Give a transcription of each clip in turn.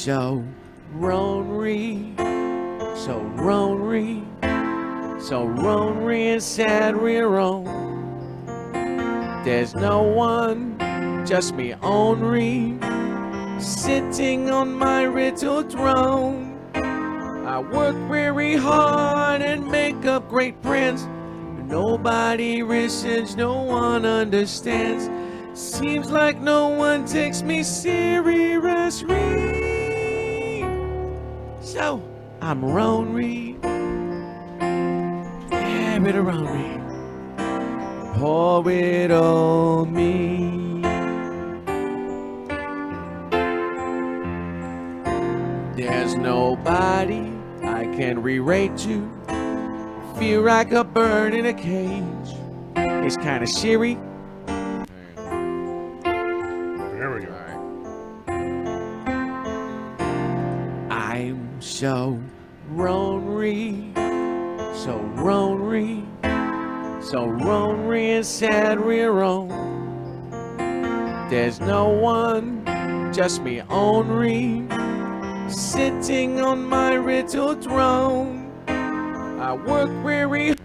so lonely, so lonely, so lonely and sad we're on. There's no one, just me only, sitting on my little throne. I work very hard and make up great plans, but nobody listens, no one understands. Seems like no one takes me seriously. So I'm lonely, yeah, bit around me, pour it on me. There's nobody I can relate to, feel like a bird in a cage. It's kinda cheery. There we go. I'm so lonely, so lonely, so lonely and sad we're on. There's no one, just me only, sitting on my little throne. I work very hard.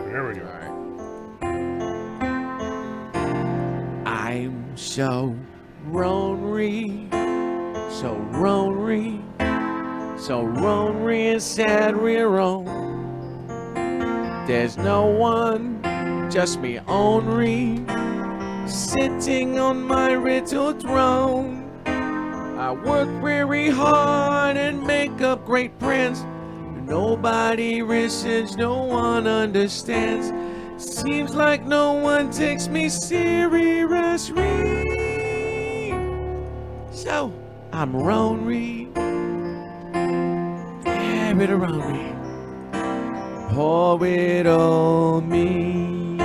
There we go. I'm so lonely, so lonely, so lonely and sad we're on. There's no one, just me only, sitting on my little throne. I work very hard and make up great plans, but nobody listens, no one understands. Seems like no one takes me seriously. So I'm lonely, yeah, bit around me, pour it on me.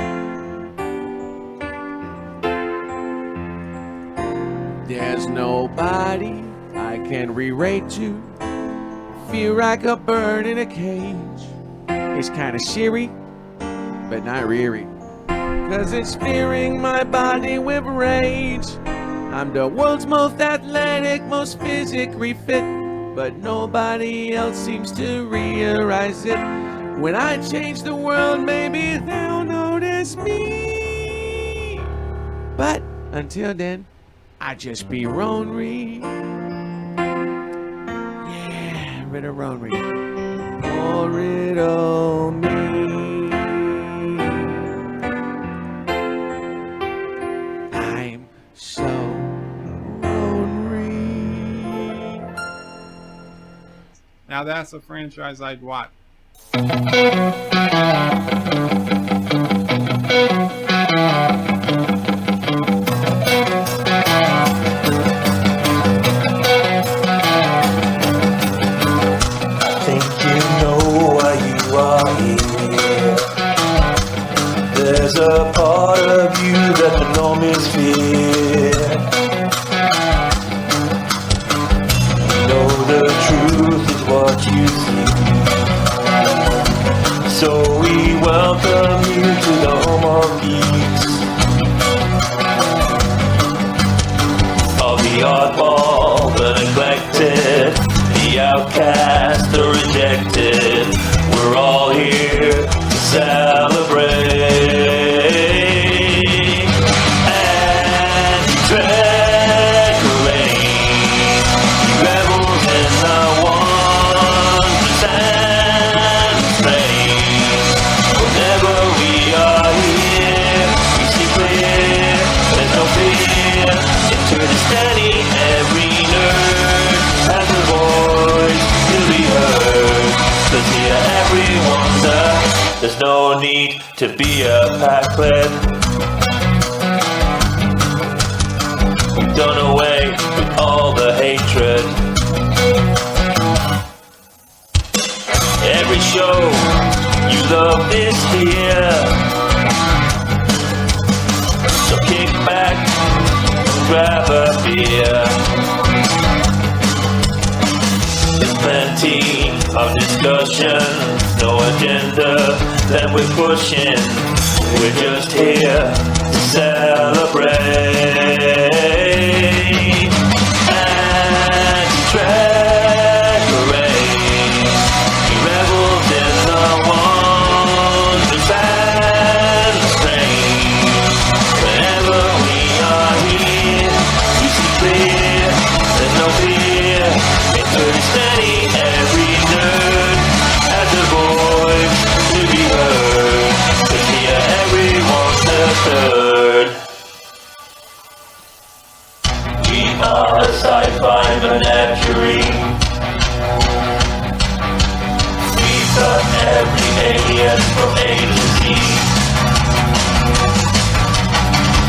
There's nobody I can relate to, feel like a bird in a cage. It's kinda cheery, but not really, 'cause it's filling my body with rage. I'm the world's most athletic, most physically fit, but nobody else seems to realize it. When I change the world, maybe they'll notice me. But until then, I just be lonely. Yeah, better lonely. Pour it on me. I'm so lonely. Now that's a franchise I'd watch. There's a part of you that the normies fear. You know the truth is what you see. So we welcome you to the home of geeks. Of the oddball, the neglected, the outcast, the rejected. We're all here to celebrate. There's no need to be a packlet. We've done away with all the hatred. Every show you love is here. So kick back and grab a beer. There's plenty of discussion, no agenda that we're pushing. We're just here to celebrate. Pretty steady, every nerd has a voice to be heard. 'Cause here everyone's a third. We are a sci-fi menagerie. We've got every alien from A to Z.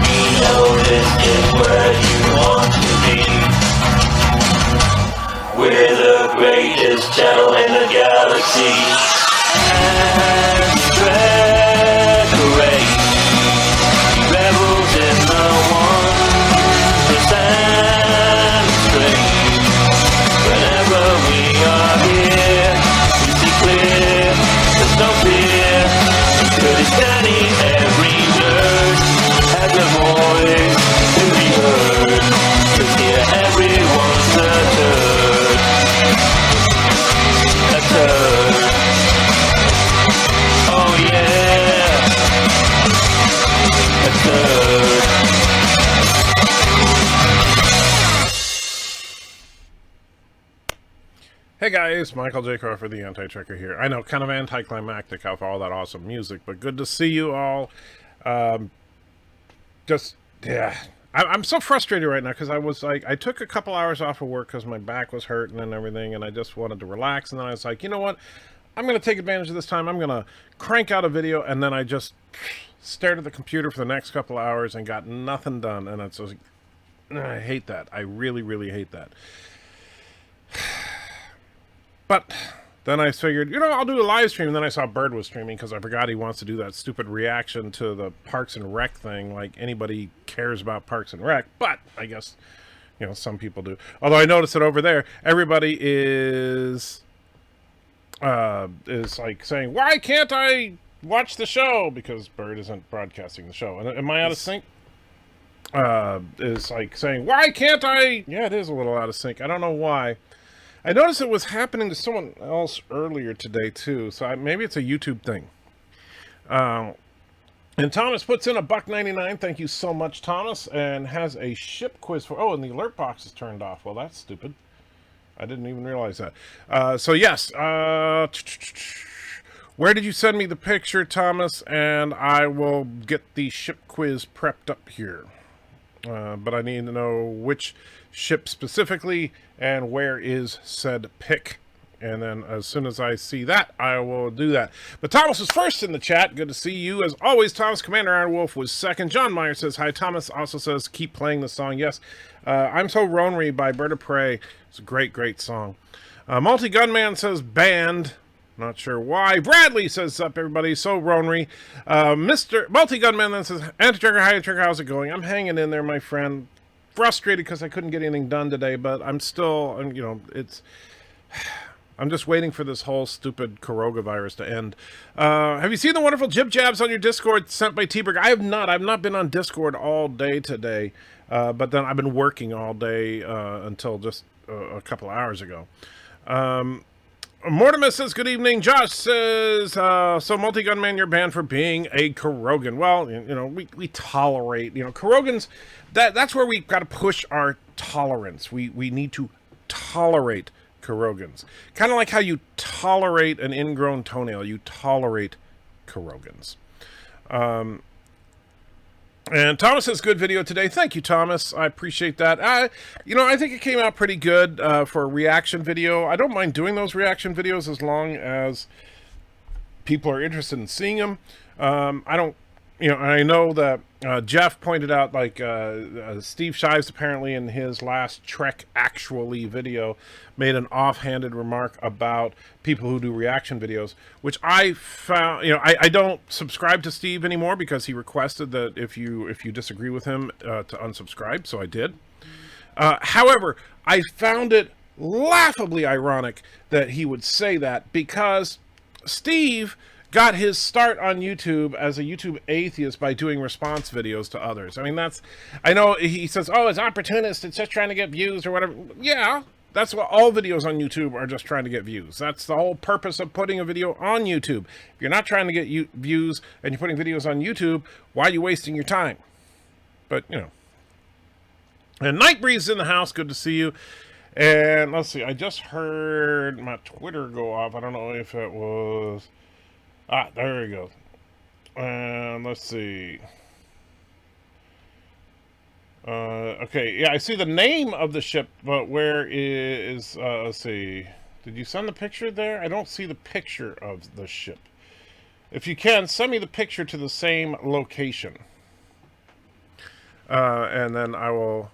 We know this is where you want to be. We're the greatest channel in the galaxy. And decorate. Rebels in the 1% straight. Whenever we are here, we see clear. There's no fear. Pretty steady, every nerd has a voice to be heard. 'Cause here everyone's a turd. A turd. Oh yeah. A turd. Hey guys, Michael J. Crawford, the Anti-Trekker here. I know, kind of anticlimactic after all that awesome music, but good to see you all. I'm so frustrated right now because I was like, I took a couple hours off of work because my back was hurting and everything, and I just wanted to relax, and then I was like, you know what? I'm going to take advantage of this time. I'm going to crank out a video, and then I just stared at the computer for the next couple hours and got nothing done, and it's just, I hate that. I really, really hate that. But then I figured, you know, I'll do a live stream. And then I saw Bird was streaming because I forgot he wants to do that stupid reaction to the Parks and Rec thing. Like anybody cares about Parks and Rec, but I guess, you know, some people do. Although I noticed that over there, everybody is like saying, why can't I watch the show? Because Bird isn't broadcasting the show. And am I out of sync? Is like saying, why can't I? Yeah, it is a little out of sync. I don't know why. I noticed it was happening to someone else earlier today, too. So maybe it's a YouTube thing. And Thomas puts in a $1.99. Thank you so much, Thomas. And has a ship quiz for... Oh, and the alert box is turned off. Well, that's stupid. I didn't even realize that. So, yes. Where did you send me the picture, Thomas? And I will get the ship quiz prepped up here. But I need to know which ship specifically and where is said pick. And then as soon as I see that, I will do that. But Thomas was first in the chat. Good to see you. As always, Thomas. Commander Iron Wolf was second. John Meyer says hi. Thomas also says keep playing the song. Yes, I'm So Ronry by Bird of Prey. It's a great, great song. Multi-Gunman says banned. Not sure why. Bradley says up, everybody. So Ronry. Mr. Multi-Gunman then says, Anti-Trekker, hi, Trekker, how's it going? I'm hanging in there, my friend. Frustrated because I couldn't get anything done today, but I'm still, you know, I'm just waiting for this whole stupid coronavirus to end. Have you seen the wonderful jib jabs on your Discord sent by T-Berg? I have not. I've not been on Discord all day today, but then I've been working all day until just a couple hours ago. Mortimer says, good evening. Josh says, so Multi-Gunman, you're banned for being a Kurogan. Well, you know, we tolerate, you know, Kurogans, that's where we got to push our tolerance. We need to tolerate Kurogans. Kind of like how you tolerate an ingrown toenail. You tolerate Kurogans. And Thomas says, good video today. Thank you, Thomas. I appreciate that. You know, I think it came out pretty good for a reaction video. I don't mind doing those reaction videos as long as people are interested in seeing them. I don't, you know, I know that Jeff pointed out, like, Steve Shives apparently in his last Trek Actually video made an offhanded remark about people who do reaction videos, which I found, you know, I don't subscribe to Steve anymore because he requested that if you disagree with him to unsubscribe, so I did. However, I found it laughably ironic that he would say that because Steve got his start on YouTube as a YouTube atheist by doing response videos to others. I mean, I know he says, oh, it's opportunist, it's just trying to get views or whatever. Yeah, that's what all videos on YouTube are, just trying to get views. That's the whole purpose of putting a video on YouTube. If you're not trying to get views and you're putting videos on YouTube, why are you wasting your time? But, you know. And Nightbreeze in the house, good to see you. And let's see, I just heard my Twitter go off. I don't know if it was... Ah, there we go. And let's see. Okay, yeah, I see the name of the ship, but where is... let's see. Did you send the picture there? I don't see the picture of the ship. If you can, send me the picture to the same location. And then I will...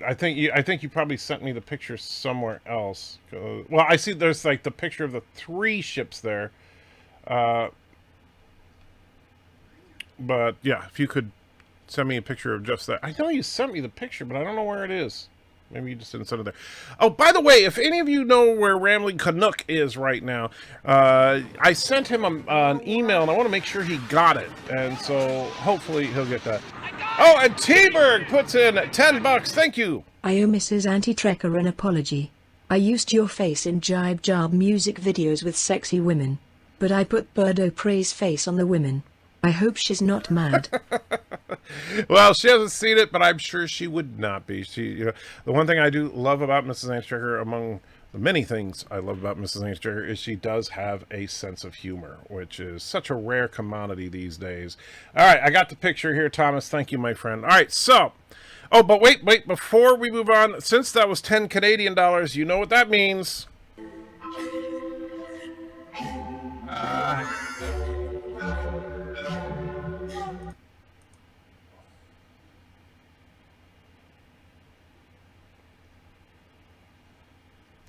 I think you probably sent me the picture somewhere else. Well, I see there's like the picture of the 3 ships there. But yeah, if you could send me a picture of just that. I know you sent me the picture, but I don't know where it is. Maybe you just didn't send it there. Oh, by the way, if any of you know where Rambling Canuck is right now, I sent him an email, and I want to make sure he got it. And so hopefully he'll get that. Oh, and T-Berg puts in $10. Thank you. I owe Mrs. Anti-Trekker an apology. I used your face in Jibe Job music videos with sexy women. But I put Birdo Prey's face on the women. I hope she's not mad. Well, she hasn't seen it, but I'm sure she would not be. The one thing I do love about Mrs. Anti-Trekker, among the many things I love about Mrs. Anti-Trekker, is she does have a sense of humor, which is such a rare commodity these days. All right, I got the picture here, Thomas. Thank you, my friend. All right, so... Oh, but wait, before we move on, since that was 10 Canadian dollars, you know what that means.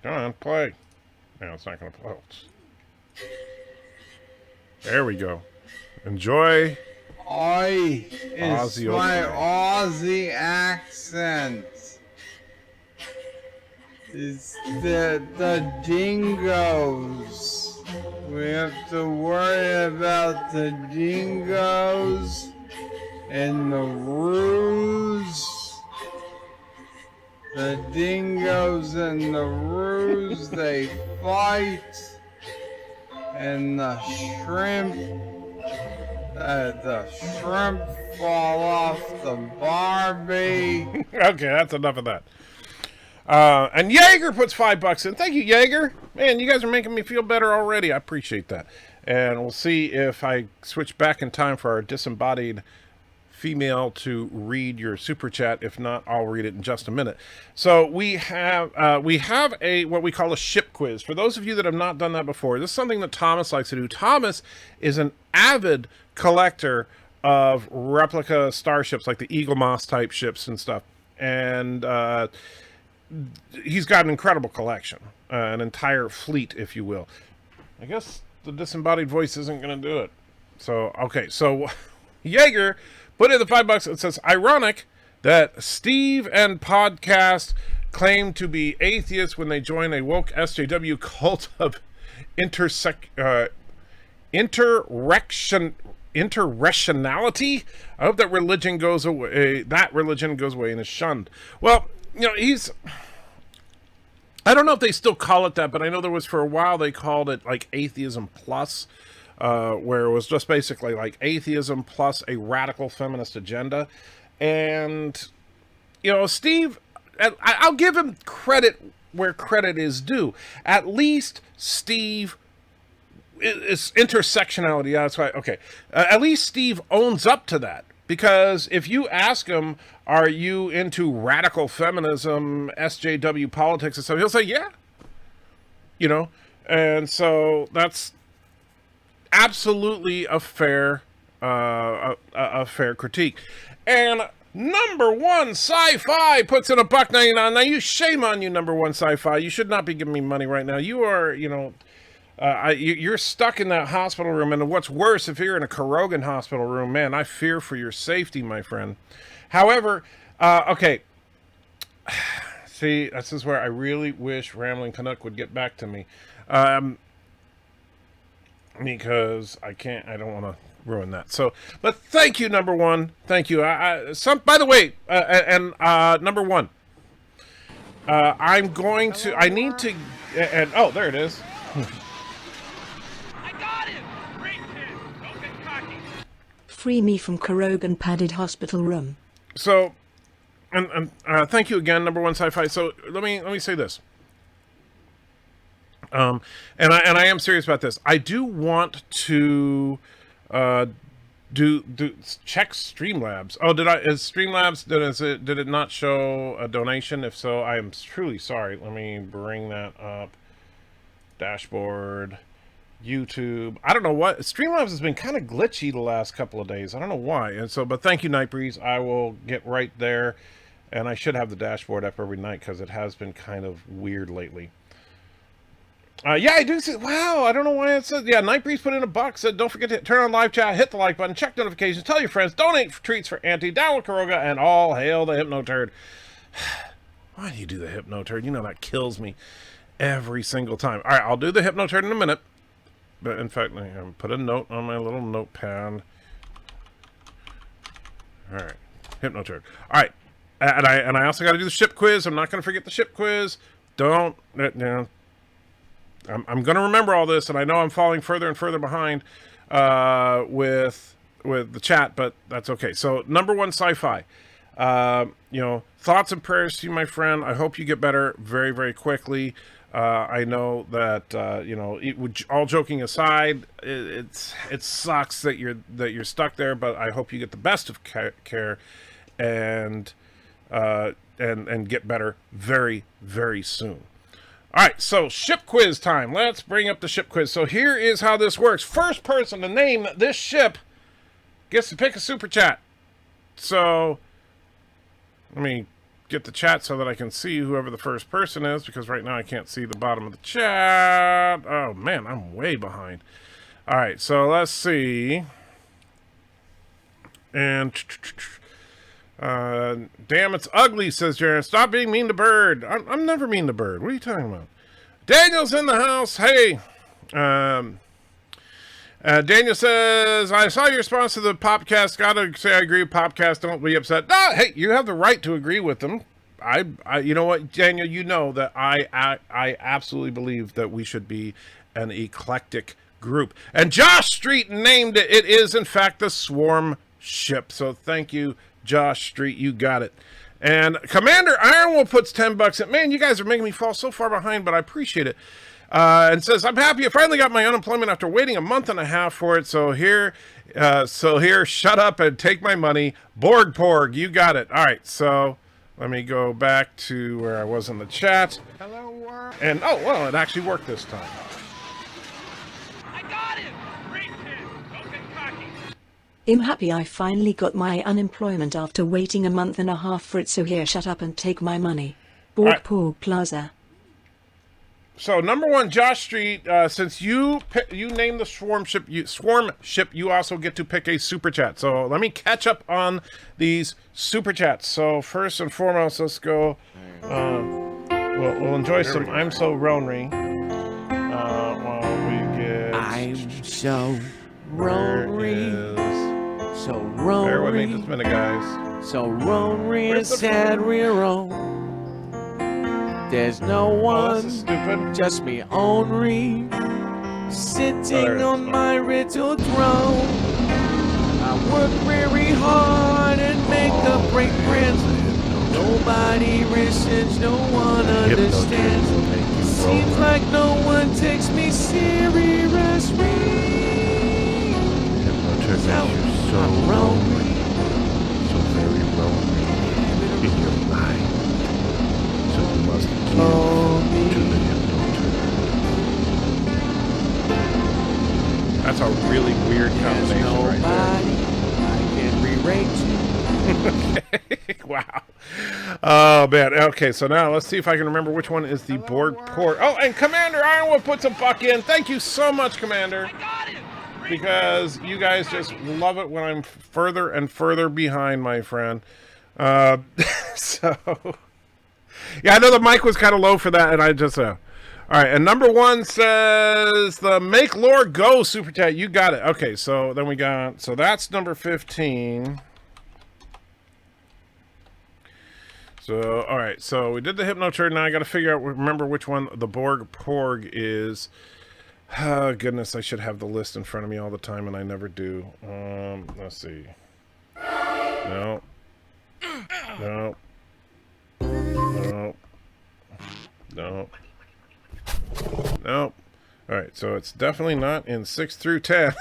Come on, play. No, it's not going to play. There we go. Enjoy. Oi, it's Aussie my over. Aussie accent. It's the dingoes. We have to worry about the dingoes and the roos. The dingoes and the roos, they fight. And the shrimp fall off the Barbie. Okay, that's enough of that. And Jaeger puts $5 in. Thank you, Jaeger. Man, you guys are making me feel better already. I appreciate that. And we'll see if I switch back in time for our disembodied female to read your super chat. If not, I'll read it in just a minute. So we have a what we call a ship quiz. For those of you that have not done that before, this is something that Thomas likes to do. Thomas is an avid collector of replica starships, like the Eagle Moss type ships and stuff. And he's got an incredible collection, an entire fleet, if you will. I guess the disembodied voice isn't going to do it. So, okay, so Jaeger put in the $5. It says, ironic that Steve and podcast claim to be atheists when they join a woke SJW cult of interrectionality. I hope that religion goes away. That religion goes away and is shunned. Well, you know, I don't know if they still call it that, but I know there was for a while they called it like Atheism Plus. Where it was just basically like atheism plus a radical feminist agenda. And, you know, Steve, I'll give him credit where credit is due. At least Steve is intersectionality. Yeah, that's right. Okay. At least Steve owns up to that. Because if you ask him, are you into radical feminism, SJW politics and stuff, he'll say, yeah. You know, and so that's absolutely a fair critique. And number one sci-fi puts in $1.99. Now you shame on you, number one sci-fi. You should not be giving me money right now. You are, you know, you're stuck in that hospital room, and what's worse, if you're in a Corrogan hospital room, man, I fear for your safety, my friend. However, okay, see, this is where I really wish Rambling Canuck would get back to me. Because I don't want to ruin that. So, but thank you, number one. Thank you. By the way, number one, I need to, and oh, there it is. I got him! Great kid! Don't get cocky! Free me from Corrogan padded hospital room. So, And thank you again, number one sci-fi. So let me say this. And I am serious about this. I do want to do check Streamlabs. Oh, is Streamlabs did it not show a donation? If so, I am truly sorry. Let me bring that up. Dashboard, YouTube. I don't know what Streamlabs has been kind of glitchy the last couple of days. I don't know why. And so, but thank you, Nightbreeze. I will get right there, and I should have the dashboard up every night because it has been kind of weird lately. Yeah, I do see. Wow, I don't know why it says. Yeah, Nightbreeze put in a buck. Said, don't forget to turn on live chat, hit the like button, check notifications, tell your friends, donate for treats for Auntie, down with Karoga, and all hail the Hypno Turd. Why do you do the Hypno Turd? You know that kills me every single time. All right, I'll do the Hypno Turd in a minute. But in fact, I'm gonna put a note on my little notepad. All right, Hypno Turd. All right, and I also got to do the ship quiz. I'm not going to forget the ship quiz. Don't you know? I'm going to remember all this, and I know I'm falling further and further behind with the chat, but that's okay. So, number one, sci-fi. You know, thoughts and prayers to you, my friend. I hope you get better very, very quickly. I know that you know, all joking aside, it sucks that you're stuck there, but I hope you get the best of care and get better very, very soon. All right, so ship quiz time. Let's bring up the ship quiz. So here is how this works. First person to name this ship gets to pick a super chat. So let me get the chat so that I can see whoever the first person is, because right now I can't see the bottom of the chat. Oh, man, I'm way behind. All right, so let's see. And damn, it's ugly, says Jaron. Stop being mean to Bird. I'm never mean to Bird. What are you talking about? Daniel's in the house. Hey. Daniel says, I saw your response to the podcast. Gotta say I agree with podcast. Don't be upset. No, hey, you have the right to agree with them. I you know what, Daniel, you know that I absolutely believe that we should be an eclectic group. And Josh Street named it. It is, in fact, the Swarm Ship. So thank you, Josh Street. You got it. And Commander Ironwool puts $10 in. Man, you guys are making me fall so far behind, but I appreciate it. And says, I'm happy I finally got my unemployment after waiting a month and a half for it. So here, shut up and take my money. Borg Porg, you got it. All right, so let me go back to where I was in the chat. Hello, world. And, oh, well, it actually worked this time. I got him! Great kid! Don't get cocky. I'm happy I finally got my unemployment after waiting a month and a half for it, so here, shut up and take my money. Borg Right. Porg Plaza. So number one, Josh Street. Since you named the Swarm Ship, you also get to pick a super chat. So let me catch up on these super chats. So first and foremost, let's go. We'll enjoy some "I'm So Ronry" while we get. I'm so Where lonely, is- so Bear with me just a lonely, minute, guys. so lonely and Where's the sad phone? we're on. There's no Oh, this is one, stupid. just me only, sitting Alright, on my little throne. I work very hard and make up great friends. Nobody listens, no one understands. Seems like no one takes me seriously. So I'm lonely. So very lonely in your mind. So you must give to the hypnoturd. That's a really weird There's combination nobody right I can re-rate you. there. Wow. Oh, man. Okay, so now let's see if I can remember which one is the Borg port. Oh, and Commander Ironwood puts a buck in. Thank you so much, Commander. I got him! Great Because you guys just love it when I'm further and further behind, my friend. So, yeah, I know the mic was kind of low for that, and I just, all right, and number one says the Make Lore Go Super Chat. You got it. Okay, so then we got, so that's number 15. So, all right, so we did the Hypno Turd. Now I got to remember which one the Borg Porg is. Oh, goodness, I should have the list in front of me all the time, and I never do. Let's see. No. No. No. Nope. All right, so it's definitely not in 6 through 10.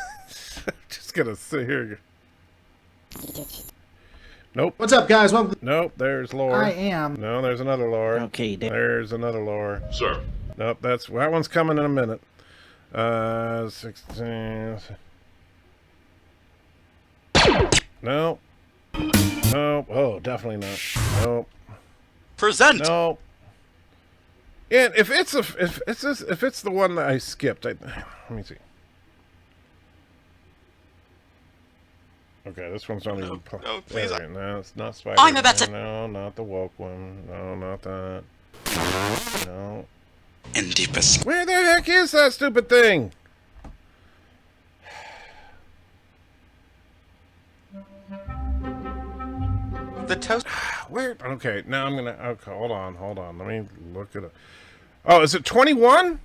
Just gonna sit here. Nope. What's up, guys? Welcome. Nope. There's lore. I am. No, there's another lore. Okay, There's another lore. Sir. Nope. That one's coming in a minute. 16. Nope. Nope. Oh, definitely not. Nope. Present. Nope. And if it's the one that I skipped, let me see. Okay, this one's not even. No, please. Right, no, it's not Spider. I'm about to. No, not the woke one. No, not that. No. In deepest. Where the heck is that stupid thing? The toast. Where? Okay, now I'm gonna. Okay, hold on. Let me look it up. Oh, is it 21?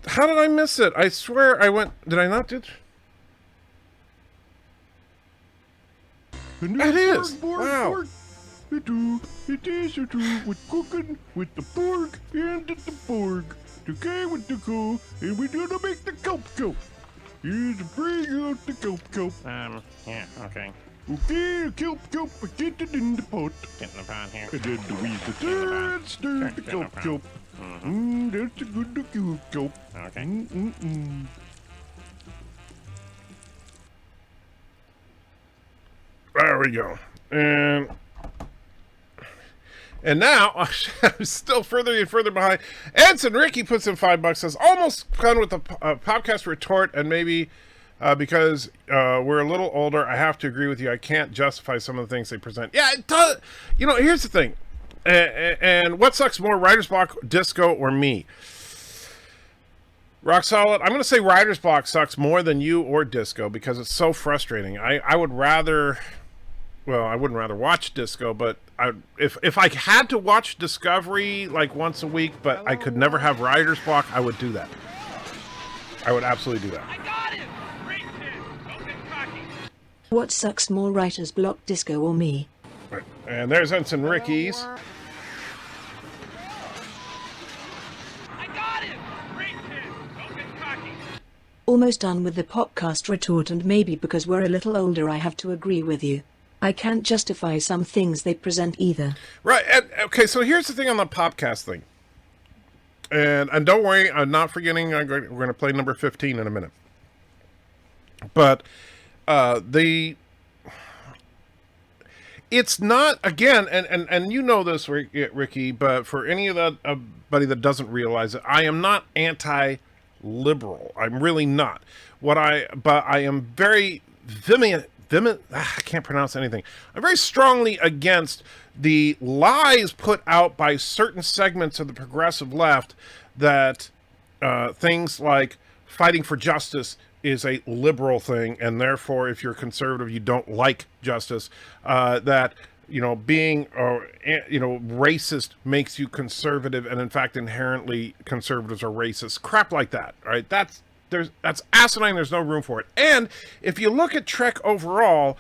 How did I miss it? I swear I went. Did I not do? It is. Wow. It is with cooking with the pork and the pork. The guy with the cow, and we're gonna make the kelp. Here's to bring out the kelp. Yeah, okay. Okay, kelp, get it in the pot. Get in the pot here. And then we stir the kelp. That's a good kelp. Okay. There we go. And now, I'm still further and further behind. Anson Ricky puts in $5, says, almost done with the podcast retort, and maybe because we're a little older, I have to agree with you. I can't justify some of the things they present. Yeah, it does. You know, here's the thing. And what sucks more, writer's block, disco, or me? Rock solid. I'm going to say writer's block sucks more than you or disco because it's so frustrating. I would rather... Well, I wouldn't rather watch disco, but if I had to watch Discovery like once a week, but I could never have writer's block, I would do that. I would absolutely do that. I got him! Great kid! Don't get cocky! What sucks more, writer's block, disco, or me? Right. And there's Ensign Ricky's. I got him! Great kid! Don't get cocky! Almost done with the podcast retort, and maybe because we're a little older I have to agree with you. I can't justify some things they present either. Right. And, okay, so here's the thing on the podcast thing. And don't worry, I'm not forgetting. We're going to play number 15 in a minute. But it's not, again, and you know this, Ricky, but for anybody that doesn't realize it, I am not anti-liberal. I'm really not. But I am very I can't pronounce anything. I'm very strongly against the lies put out by certain segments of the progressive left that things like fighting for justice is a liberal thing, and therefore, if you're conservative, you don't like justice. That being racist makes you conservative, and in fact, inherently conservatives are racist. Crap like that, right? That's asinine. There's no room for it. And if you look at Trek overall,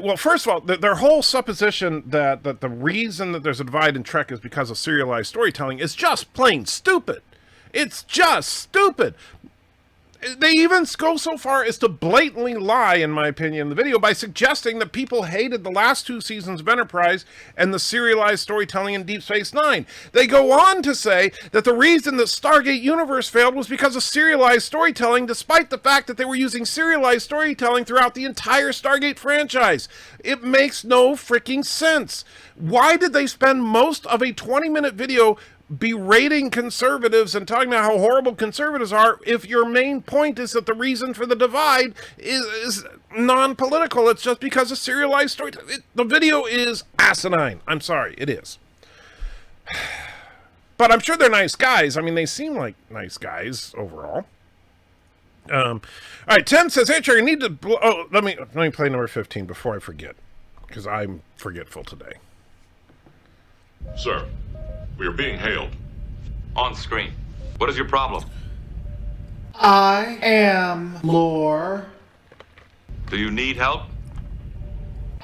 well, first of all, their whole supposition that the reason that there's a divide in Trek is because of serialized storytelling is just plain stupid. It's just stupid. They even go so far as to blatantly lie, in my opinion, in the video by suggesting that people hated the last 2 seasons of Enterprise and the serialized storytelling in Deep Space Nine. They go on to say that the reason that Stargate Universe failed was because of serialized storytelling, despite the fact that they were using serialized storytelling throughout the entire Stargate franchise. It makes no freaking sense. Why did they spend most of a 20-minute video berating conservatives and talking about how horrible conservatives are if your main point is that the reason for the divide is non-political? It's just because of serialized story. The video is asinine. I'm sorry, it is. But I'm sure they're nice guys. I mean, they seem like nice guys overall. All right, 10 says, hey, Cherry, I need to... let me play number 15 before I forget, because I'm forgetful today. Sir, we are being hailed. On screen. What is your problem? I am lore. Do you need help?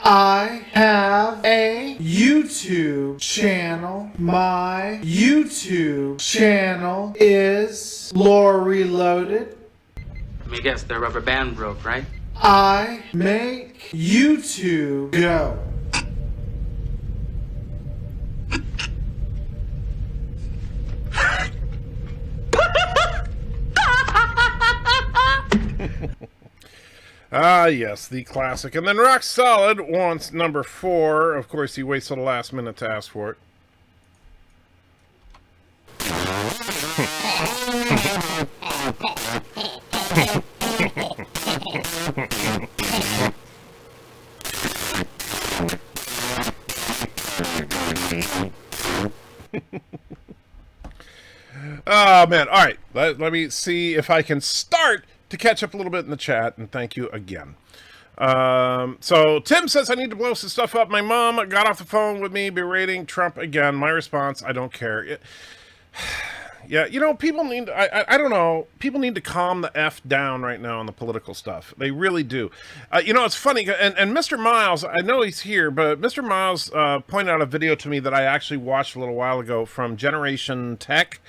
I have a YouTube channel. My YouTube channel is Lore Reloaded. Let me guess, their rubber band broke, right? I make YouTube go. Ah, yes, the classic. And then Rock Solid wants number 4. Of course, he waits till the last minute to ask for it. Oh, man. All right. Let me see if I can start to catch up a little bit in the chat, and thank you again. So Tim says I need to blow some stuff up. My mom got off the phone with me berating Trump again. My response, I don't care. Yeah, you know, people need, I don't know, people need to calm the F down right now on the political stuff. They really do. You know, it's funny, and Mr. Miles, I know he's here, but Mr. Miles pointed out a video to me that I actually watched a little while ago from Generation Tech.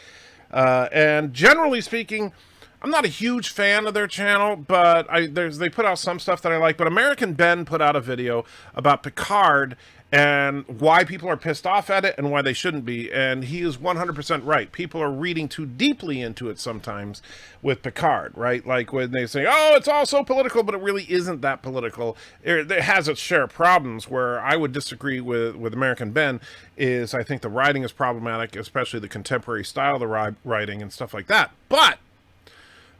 And generally speaking, I'm not a huge fan of their channel, but they put out some stuff that I like. But American Ben put out a video about Picard and why people are pissed off at it and why they shouldn't be. And he is 100% right. People are reading too deeply into it sometimes with Picard, right? Like when they say, oh, it's all so political, but it really isn't that political. It has its share of problems. Where I would disagree with American Ben is I think the writing is problematic, especially the contemporary style of the writing and stuff like that. But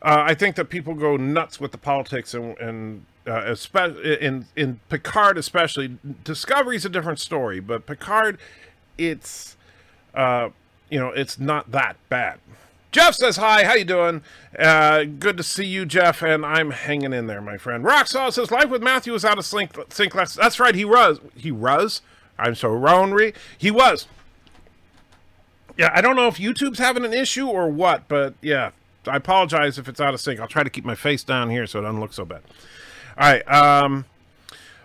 I think that people go nuts with the politics, and especially in Picard, especially. Discovery's a different story, but Picard, it's you know, it's not that bad. Jeff says hi. How you doing? Good to see you, Jeff. And I'm hanging in there, my friend. Roxall says life with Matthew was out of sync last. That's right. He was. I'm so wrong. He was. Yeah, I don't know if YouTube's having an issue or what, but yeah. I apologize if it's out of sync. I'll try to keep my face down here so it doesn't look so bad. All right.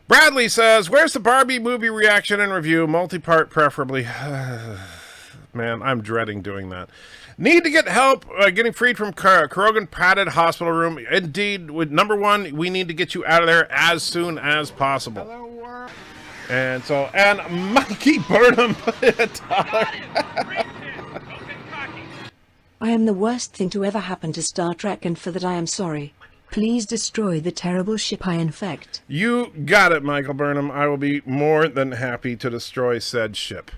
Bradley says, where's the Barbie movie reaction and review? Multi-part preferably. Man, I'm dreading doing that. Need to get help getting freed from Krogan padded hospital room. Indeed, with number 1, we need to get you out of there as soon as possible. Hello, world. And so, and Mikey Burnham put $1. I am the worst thing to ever happen to Star Trek, and for that I am sorry. Please destroy the terrible ship I infect. You got it, Michael Burnham. I will be more than happy to destroy said ship.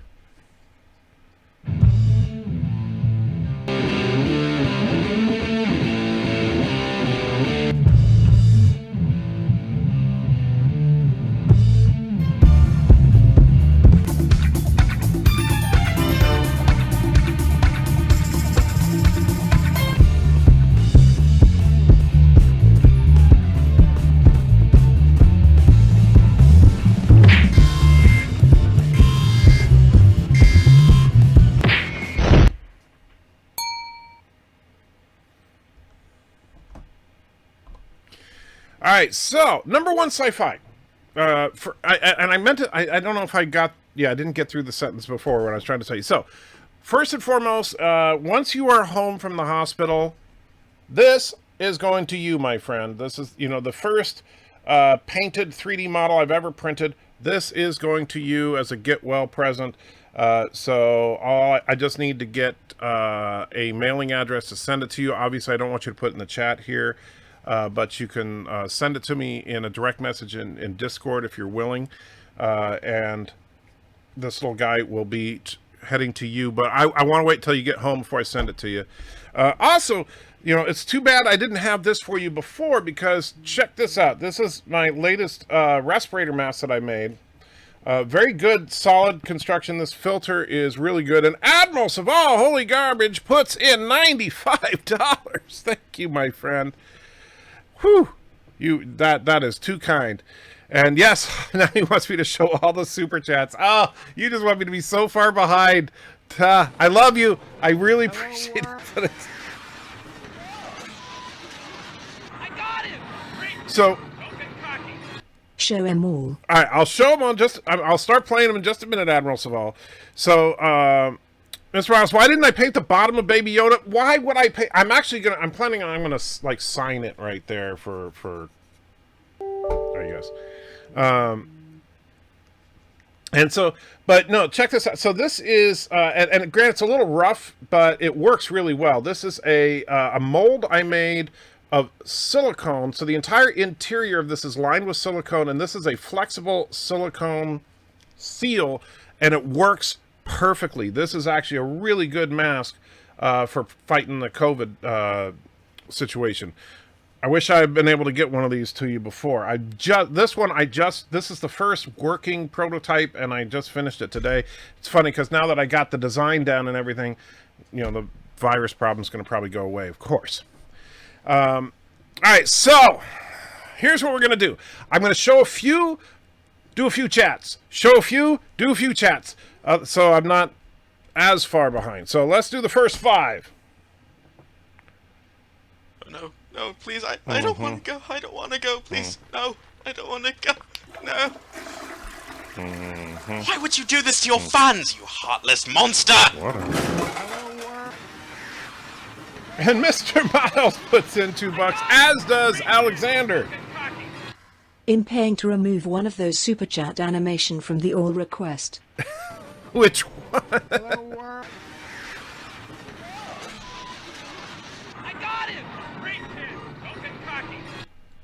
All right, so number 1 sci-fi. I meant it. I don't know if I got. Yeah, I didn't get through the sentence before when I was trying to tell you. So, first and foremost, once you are home from the hospital, this is going to you, my friend. This is, you know, the first painted 3D model I've ever printed. This is going to you as a get well present. So I just need to get a mailing address to send it to you. Obviously, I don't want you to put it in the chat here. But you can send it to me in a direct message in Discord if you're willing. And this little guy will be heading to you. But I want to wait till you get home before I send it to you. Also, you know, it's too bad I didn't have this for you before, because check this out. This is my latest respirator mask that I made. Very good, solid construction. This filter is really good. And Admiral Saval, holy garbage, puts in $95. Thank you, my friend. Whew, that is too kind. And yes, now he wants me to show all the super chats. Oh, you just want me to be so far behind. I love you. I really appreciate it. But I got him! So, Show 'em all. All right, I'll show them on I'll start playing them in just a minute, Admiral Saval. So, Mr. Ross, why didn't I paint the bottom of Baby Yoda? Why would I paint? I'm planning on, I'm gonna like sign it right there for I guess. And so, but no, check this out. So this is, and granted, it's a little rough, but it works really well. This is a mold I made of silicone. So the entire interior of this is lined with silicone, and this is a flexible silicone seal, and it works perfectly. This is actually a really good mask for fighting the COVID situation. I wish I had been able to get one of these to you before. This is the first working prototype, and I just finished it today. It's funny because now that I got the design down and everything, you know, the virus problem is going to probably go away, of course. All right, so here's what we're going to do. I'm going to show a few, do a few chats. Show a few, do a few chats. So I'm not as far behind. So let's do the first 5. No, no, please, I don't want to go. I don't want to go, please. No, I don't want to go. No. Why would you do this to your fans, you heartless monster? And Mr. Miles puts in $2, as does Alexander. In paying to remove one of those super chat animation from the all request. Which one? I got him! Great kid! Don't get cocky!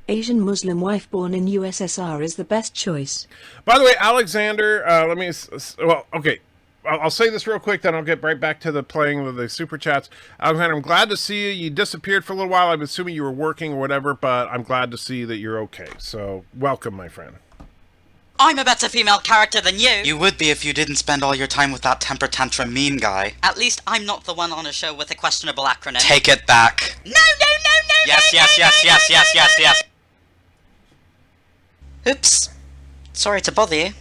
Asian Muslim wife born in USSR is the best choice. By the way, Alexander, well, okay. I'll say this real quick, then I'll get right back to the playing with the super chats. Alexander, I'm glad to see you. You disappeared for a little while. I'm assuming you were working or whatever, but I'm glad to see that you're okay. So, welcome, my friend. I'm a better female character than you. You would be if you didn't spend all your time with that temper tantrum mean guy. At least I'm not the one on a show with a questionable acronym. Take it back. No! Yes, yes, yes, yes, yes, yes, yes. Oops. Sorry to bother you.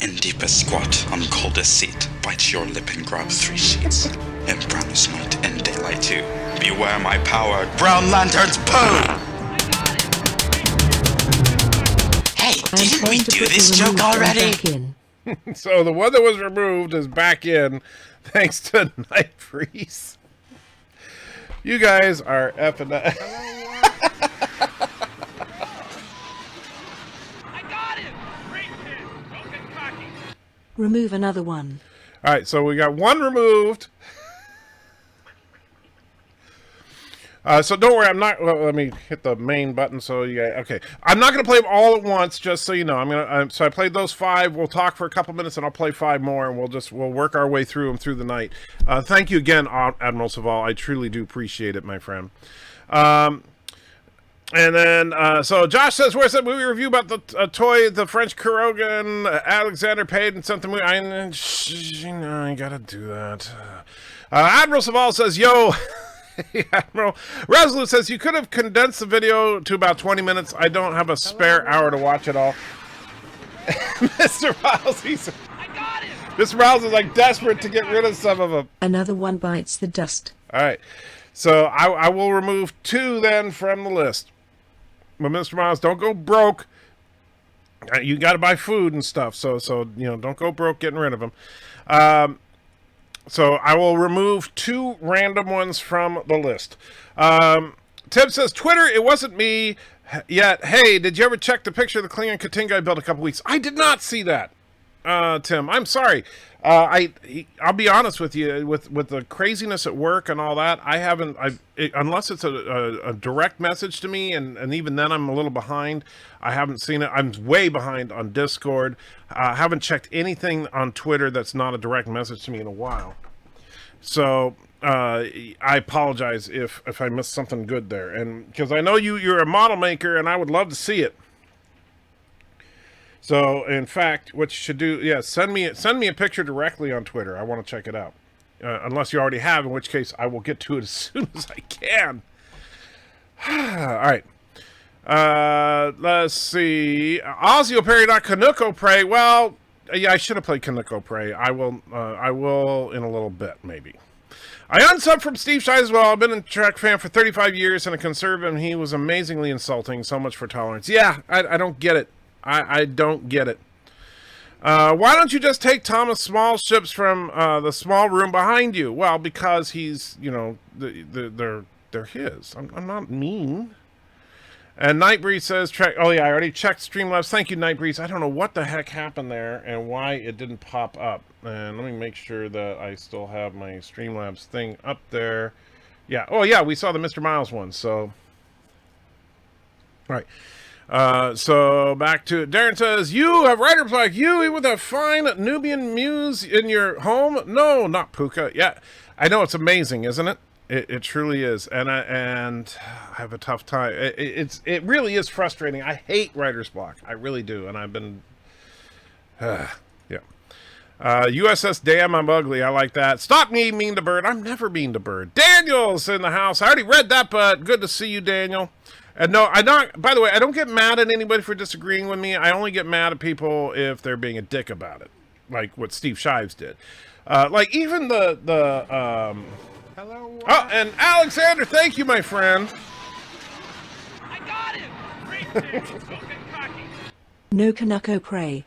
In deepest squat, on coldest seat, bite your lip and grab 3 sheets. In brownest night, in daylight too. Beware my power, Brown Lantern's poo! Hey, didn't we do this joke already? So the one that was removed is back in, thanks to Night Freeze. You guys are effing. Remove another one. All right, so we got one removed. So don't worry, I'm not. Well, let me hit the main button. So yeah, okay. I'm not gonna play them all at once, just so you know. I'm gonna. So I played those 5. We'll talk for a couple minutes, and I'll play 5 more, and we'll work our way through them through the night. Thank you again, Admiral Saval. I truly do appreciate it, my friend. And then, so Josh says, where's that movie review about the toy, the French Kurogan, Alexander paid and sent the movie? I gotta do that. Admiral Saval says, yo, Admiral. Resolute says, you could have condensed the video to about 20 minutes. I don't have a spare hour to watch it all. Mr. Miles, Mr. Miles is like desperate to get rid of some of them. Another one bites the dust. All right. So I will remove 2 then from the list. But Mr. Miles, don't go broke. You got to buy food and stuff. So you know, don't go broke getting rid of them. So I will remove 2 random ones from the list. Tim says, Twitter, it wasn't me yet. Hey, did you ever check the picture of the Klingon Katinga I built a couple weeks? I did not see that, Tim. I'm sorry. I'll be honest with you, with the craziness at work and all that, I haven't, unless it's a direct message to me, and even then I'm a little behind. I haven't seen it. I'm way behind on Discord. I haven't checked anything on Twitter that's not a direct message to me in a while. So, I apologize if I missed something good there. And because I know you're a model maker and I would love to see it. So, in fact, what you should do, yeah, send me a picture directly on Twitter. I want to check it out. Unless you already have, in which case I will get to it as soon as I can. All right. Let's see. Ozzy Perry, not Canucco Prey. Well, yeah, I should have played Canucco Prey. I will in a little bit, maybe. I unsubbed from Steve Shies as well. I've been a Trek fan for 35 years and a conservative, and he was amazingly insulting. So much for tolerance. Yeah, I don't get it. I don't get it. Why don't you just take Thomas Small ships from the small room behind you? Well, because he's, you know, they're his. I'm not mean. And Nightbreeze says, oh yeah, I already checked Streamlabs. Thank you, Nightbreeze. I don't know what the heck happened there and why it didn't pop up. And let me make sure that I still have my Streamlabs thing up there. Yeah. Oh yeah, we saw the Mr. Miles one. So, all right. So back to it. Darren says, you have writer block. You with a fine Nubian muse in your home? No, not Puka. Yeah, I know, it's amazing, isn't it? It truly is, and I have a tough time. It really is frustrating. I hate writer's block. I really do, and I've been, yeah. USS Damn, I'm ugly. I like that. Stop me, mean to Bird. I'm never mean to Bird. Daniel's in the house. I already read that, but good to see you, Daniel. And no, I don't. By the way, I don't get mad at anybody for disagreeing with me. I only get mad at people if they're being a dick about it, like what Steve Shives did. Like even the. Hello. Oh, and Alexander, thank you, my friend. I got him! Great pitch! Don't get cocky. No Canucco Prey.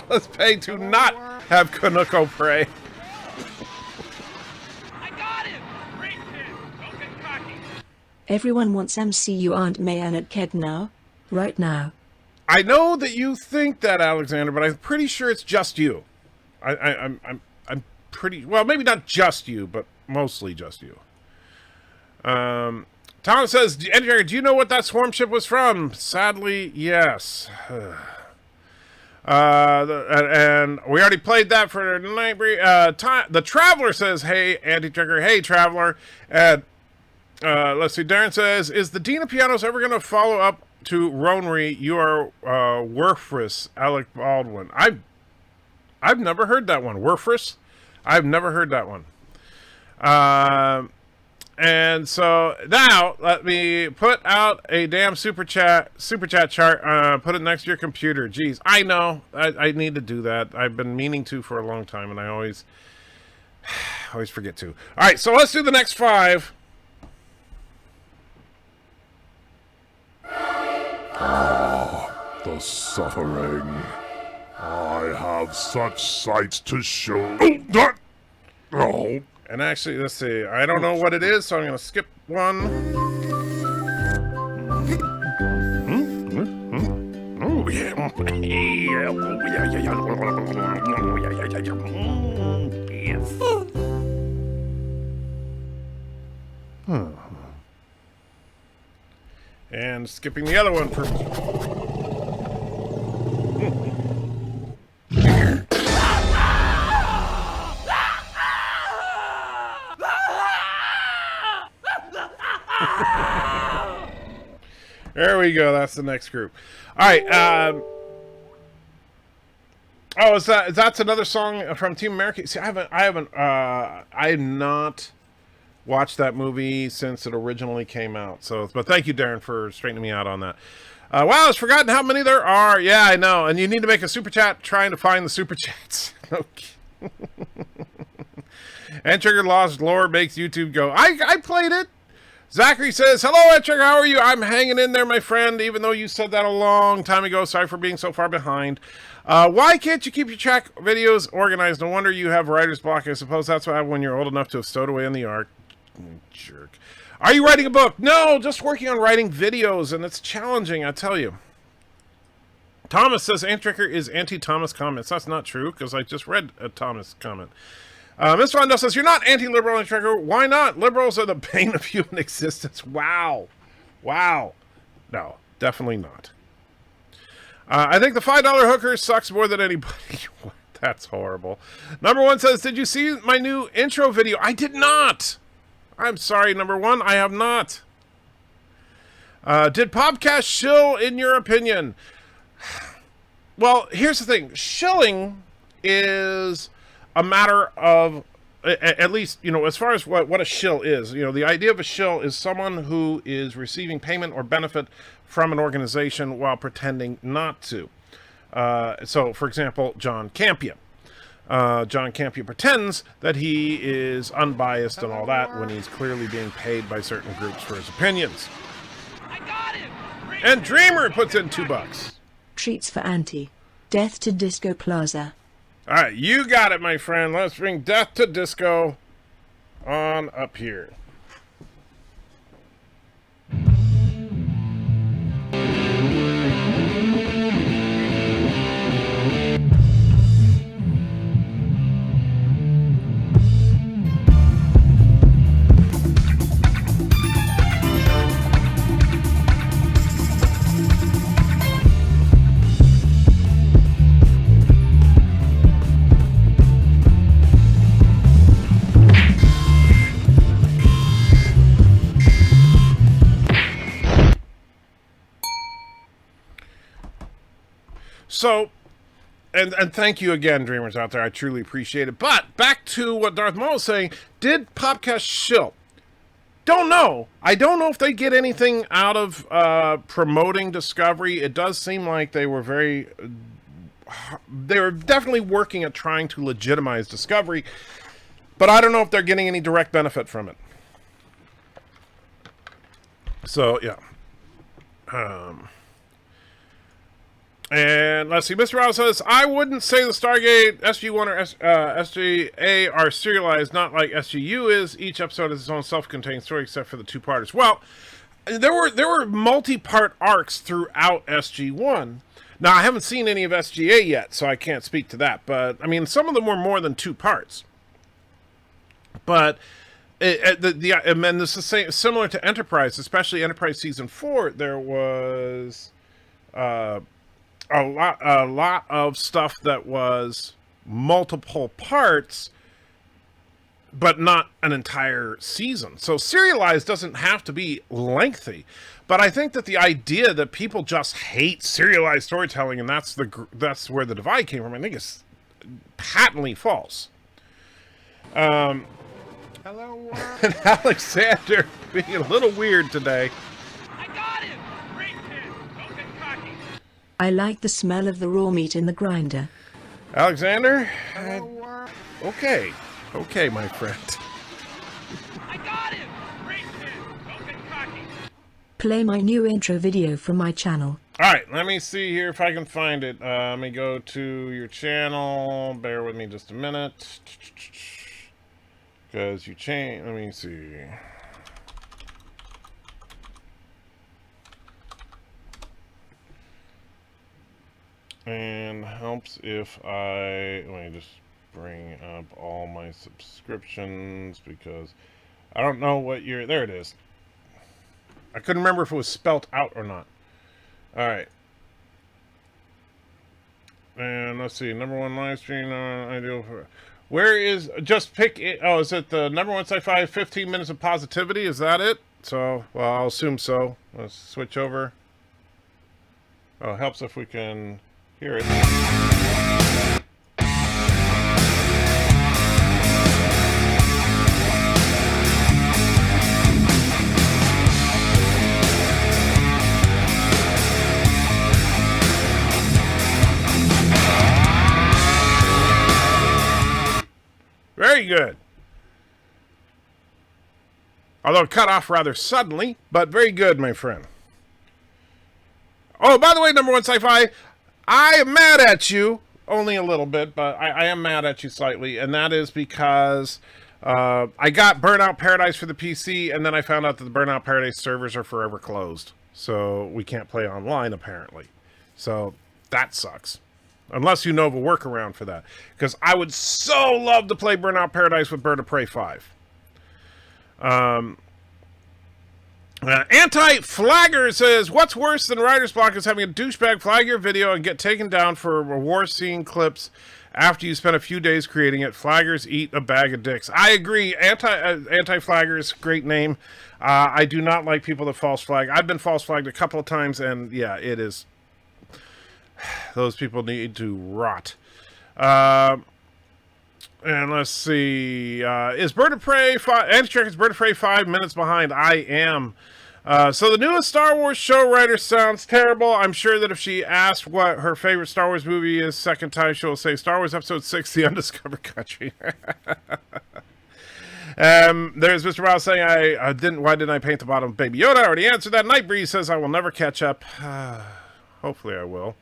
Let's pay to not have Canucco Prey. I got him! Great pitch! Don't get cocky. Everyone wants MCU Aunt Mayan at Ked now. Right now. I know that you think that, Alexander, but I'm pretty sure it's just you. I'm pretty, well, maybe not just you, but mostly just you. Tom says, do you know what that swarm ship was from? Sadly, yes. And we already played that for Nightbreed. The Traveler says, hey, Anti-Trigger, hey, Traveler. And let's see, Darren says, is the Dean of Pianos ever going to follow up to Ronery? You are worthless, Alec Baldwin. I've never heard that one. Worthless? I've never heard that one. And so now let me put out a damn super chat chart. Put it next to your computer. Jeez, I know I need to do that. I've been meaning to for a long time, and I always forget to. All right, so let's do the next 5. Ah, the suffering. I have such sights to show. Oh. And actually, let's see. I don't know what it is, so I'm going to skip one. Oh, yeah. And skipping the other one for... There we go. That's the next group. All right. Oh, that's another song from Team America. See, I have not watched that movie since it originally came out. So, but thank you, Darren, for straightening me out on that. Wow, I've forgotten how many there are. Yeah, I know. And you need to make a super chat trying to find the super chats. Okay. And Trigger Lost Lore makes YouTube go, I played it. Zachary says, hello, Trigger, how are you? I'm hanging in there, my friend, even though you said that a long time ago. Sorry for being so far behind. Why can't you keep your track videos organized? No wonder you have writer's block. I suppose that's why when you're old enough to have stowed away in the ark. Jerk. Are you writing a book? No, just working on writing videos, and it's challenging, I tell you. Thomas says Antricker is anti-Thomas comments. That's not true, because I just read a Thomas comment. Mr. Rondo says, you're not anti-liberal, Antricker. Why not? Liberals are the bane of human existence. Wow. Wow. No, definitely not. I think the $5 hooker sucks more than anybody. That's horrible. Number 1 says, did you see my new intro video? I did not. I'm sorry, number 1, I have not. Did Popcast shill in your opinion? Well, here's the thing. Shilling is a matter of, at least, you know, as far as what a shill is, you know, the idea of a shill is someone who is receiving payment or benefit from an organization while pretending not to. So, for example, John Campea. John Campea pretends that he is unbiased and all that when he's clearly being paid by certain groups for his opinions. I got him! And Dreamer puts in $2. Treats for Auntie. Death to Disco Plaza. All right, you got it, my friend. Let's bring Death to Disco on up here. So, and thank you again, Dreamers out there. I truly appreciate it. But back to what Darth Maul was saying. Did Popcast shill? Don't know. I don't know if they get anything out of promoting Discovery. It does seem like they were definitely working at trying to legitimize Discovery. But I don't know if they're getting any direct benefit from it. So, yeah. And let's see, Mr. Rouse says, I wouldn't say the Stargate, SG-1 or SG-A are serialized, not like SGU is. Each episode is its own self-contained story, except for the two-parters. Well, there were multi-part arcs throughout SG-1. Now, I haven't seen any of SG-A yet, so I can't speak to that. But, I mean, some of them were more than 2 parts. But, and this is similar to Enterprise, especially Enterprise Season 4, there was... a lot of stuff that was multiple parts, but not an entire season. So serialized doesn't have to be lengthy, but I think that the idea that people just hate serialized storytelling and that's where the divide came from, I think is patently false. Hello, and Alexander being a little weird today. I got him! Great kid! Don't get cocky! I like the smell of the raw meat in the grinder. Alexander? Okay. Okay, my friend. I got him! Great kid! Don't get cocky! Play my new intro video from my channel. Alright, let me see here if I can find it. Let me go to your channel. Bear with me just a minute. Because you change. Let me see. And helps if let me just bring up all my subscriptions because I don't know what there it is. I couldn't remember if it was spelt out or not. Alright. And let's see, #1 live stream, ideal for... Where is, just pick it, oh, is it the #1 sci-fi 15 minutes of positivity? Is that it? So, well, I'll assume so. Let's switch over. Oh, it helps if we can... hear it. Very good. Although cut off rather suddenly, but very good, my friend. Oh, by the way, #1 sci-fi, I am mad at you, only a little bit, but I am mad at you slightly, and that is because I got Burnout Paradise for the PC, and then I found out that the Burnout Paradise servers are forever closed, so we can't play online, apparently. So, that sucks. Unless you know of a workaround for that. Because I would so love to play Burnout Paradise with Bird of Prey 5. Anti-Flagger says, what's worse than writer's block is having a douchebag flag your video and get taken down for war scene clips after you spend a few days creating it. Flaggers eat a bag of dicks. I agree. Anti-Flagger is a great name. I do not like people that false flag. I've been false flagged a couple of times, and yeah, it is... Those people need to rot. And let's see. Is Bird of Prey 5... Anti-Check is Bird of Prey 5 minutes behind? I am. So the newest Star Wars show writer sounds terrible. I'm sure that if she asked what her favorite Star Wars movie is second time, she'll say Star Wars Episode 6, The Undiscovered Country. There's Mr. Miles saying, why didn't I paint the bottom of Baby Yoda? I already answered that. Nightbreeze says, I will never catch up. Hopefully I will.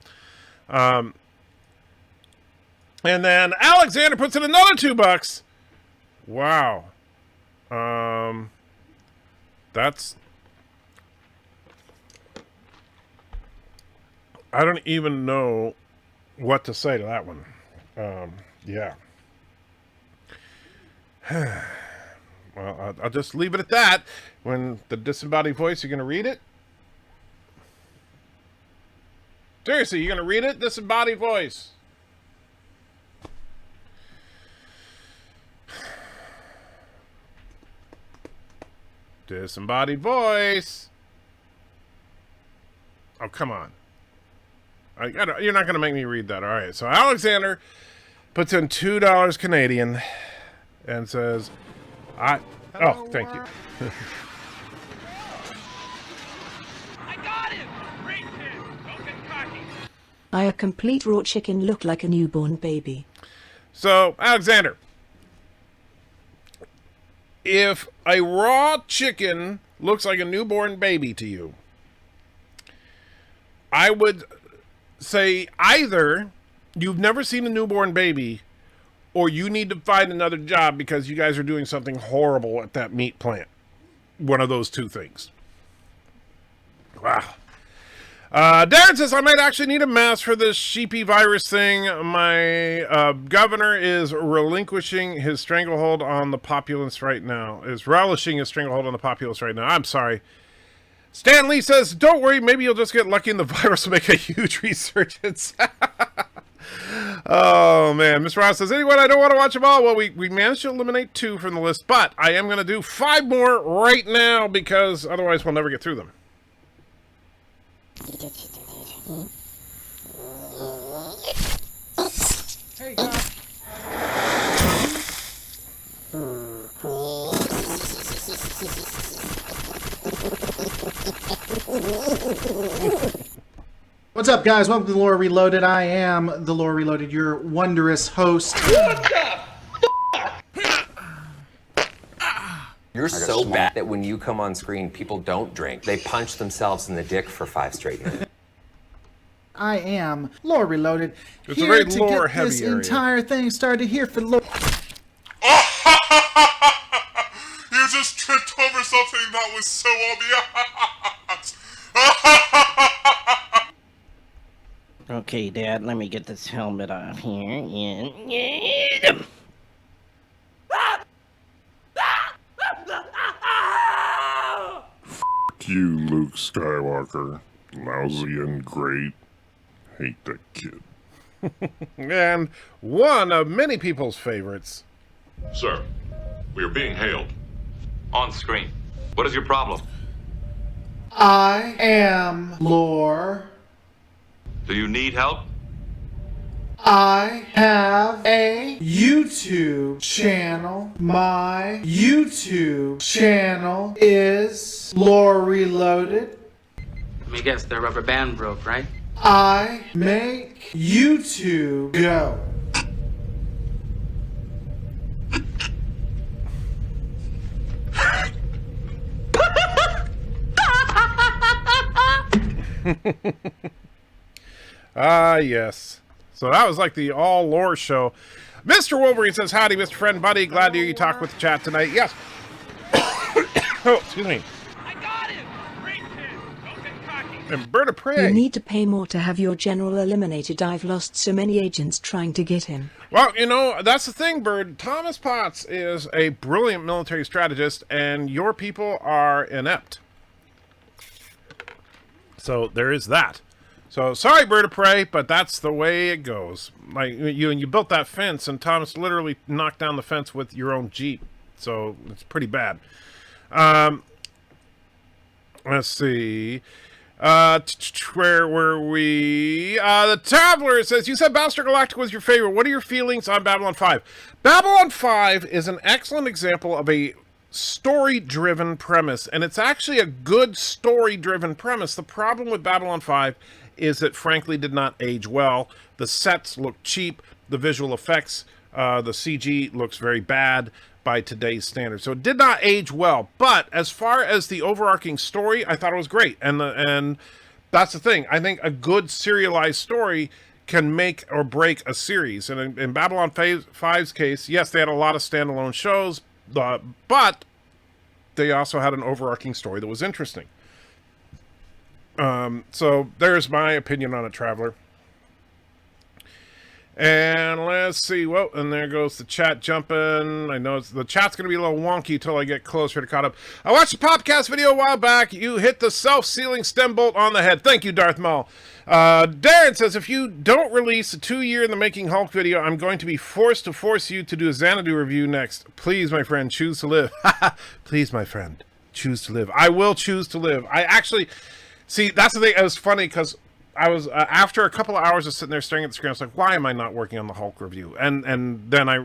And then Alexander puts in another $2. Wow. That's... I don't even know what to say to that one. Yeah. Well, I'll just leave it at that. When the disembodied voice, you're going to read it? Seriously, you're going to read it? Disembodied voice. Disembodied voice. Oh, come on. You're not going to make me read that. All right. So Alexander puts in $2 Canadian and says, oh, thank you. I got him! Great kid! Don't get cocky! A complete raw chicken look like a newborn baby. So, Alexander, if a raw chicken looks like a newborn baby to you, I would say either you've never seen a newborn baby or you need to find another job because you guys are doing something horrible at that meat plant. One of those two things. Wow. Darren says, I might actually need a mask for this sheepy virus thing. My governor is relinquishing his stranglehold on the populace right now. Is relishing his stranglehold on the populace right now. I'm sorry. Stan Lee says, don't worry, maybe you'll just get lucky and the virus will make a huge resurgence. Oh, man. Mr. Ross says, anyone, I don't want to watch them all. Well, we managed to eliminate 2 from the list, but I am going to do 5 more right now because otherwise we'll never get through them. Hey, God. What's up, guys? Welcome to the Lore Reloaded. I am the Lore Reloaded, your wondrous host. What the You're so bad that when you come on screen, people don't drink. They punch themselves in the dick for 5 straight minutes. I am Lore Reloaded. It's a here very to lore get heavy this area. entire thing started here for Lore. You just tripped over something that was so obvious. Okay, Dad, let me get this helmet off here. And... F*** you, Luke Skywalker. Lousy and great. Hate that kid. And one of many people's favorites. Sir, we are being hailed. On screen. What is your problem? I am Lore. Do you need help? I have a YouTube channel. My YouTube channel is Lore Reloaded. Let me guess, their rubber band broke, right? I make YouTube go. Yes. So that was like the all lore show. Mr. Wolverine says, howdy, Mr. Friend Buddy. Glad to hear you talk with the chat tonight. Yes. Oh, excuse me. I got him! Great kid! Don't get cocky! And Bird of Prey. You need to pay more to have your general eliminated. I've lost so many agents trying to get him. Well, you know, that's the thing, Bird. Thomas Potts is a brilliant military strategist, and your people are inept. So there is that. So sorry, Bird of Prey, but that's the way it goes. Like you built that fence, and Thomas literally knocked down the fence with your own Jeep. So it's pretty bad. Let's see. Where were we? The Traveler says, you said Battlestar Galactica was your favorite. What are your feelings on Babylon 5? Babylon 5 is an excellent example of a story-driven premise, and it's actually a good story-driven premise. The problem with Babylon 5 is that, frankly, did not age well. The sets look cheap. The visual effects, the CG looks very bad by today's standards. So it did not age well. But as far as the overarching story, I thought it was great. And that's the thing. I think a good serialized story can make or break a series. And in Babylon 5's case, yes, they had a lot of standalone shows, but they also had an overarching story that was interesting. So there's my opinion on it, Traveler. And let's see. Well, and there goes the chat jumping. I know the chat's going to be a little wonky till I get closer to caught up. I watched a podcast video a while back. You hit the self-sealing stem bolt on the head. Thank you, Darth Maul. Darren says, if you don't release a 2-year-in-the-making Hulk video, I'm going to be forced to force you to do a Xanadu review next. Please, my friend, choose to live. Please, my friend, choose to live. I will choose to live. I actually... See, that's the thing. It was funny because I was after a couple of hours of sitting there staring at the screen, I was like, "Why am I not working on the Hulk review?" And then I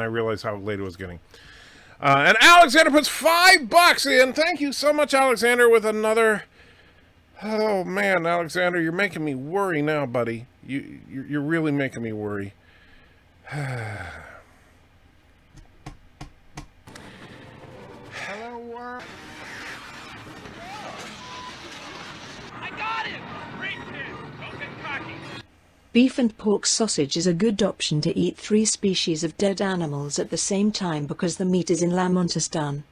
realized how late it was getting. And Alexander puts $5 in. Thank you so much, Alexander, with another. Oh man, Alexander, you're making me worry now, buddy. You're really making me worry. Hello, world. Beef and pork sausage is a good option to eat 3 species of dead animals at the same time because the meat is in Lamontistan.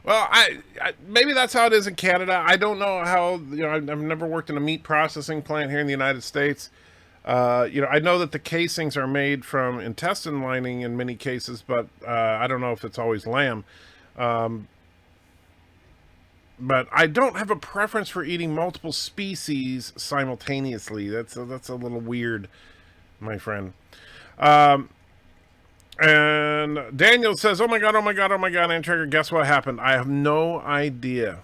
Well, I maybe that's how it is in Canada. I don't know how, I've never worked in a meat processing plant here in the United States. I know that the casings are made from intestine lining in many cases, but I don't know if it's always lamb. But I don't have a preference for eating multiple species simultaneously. That's a little weird, my friend. And Daniel says, oh my god, and Trigger, guess what happened? I have no idea.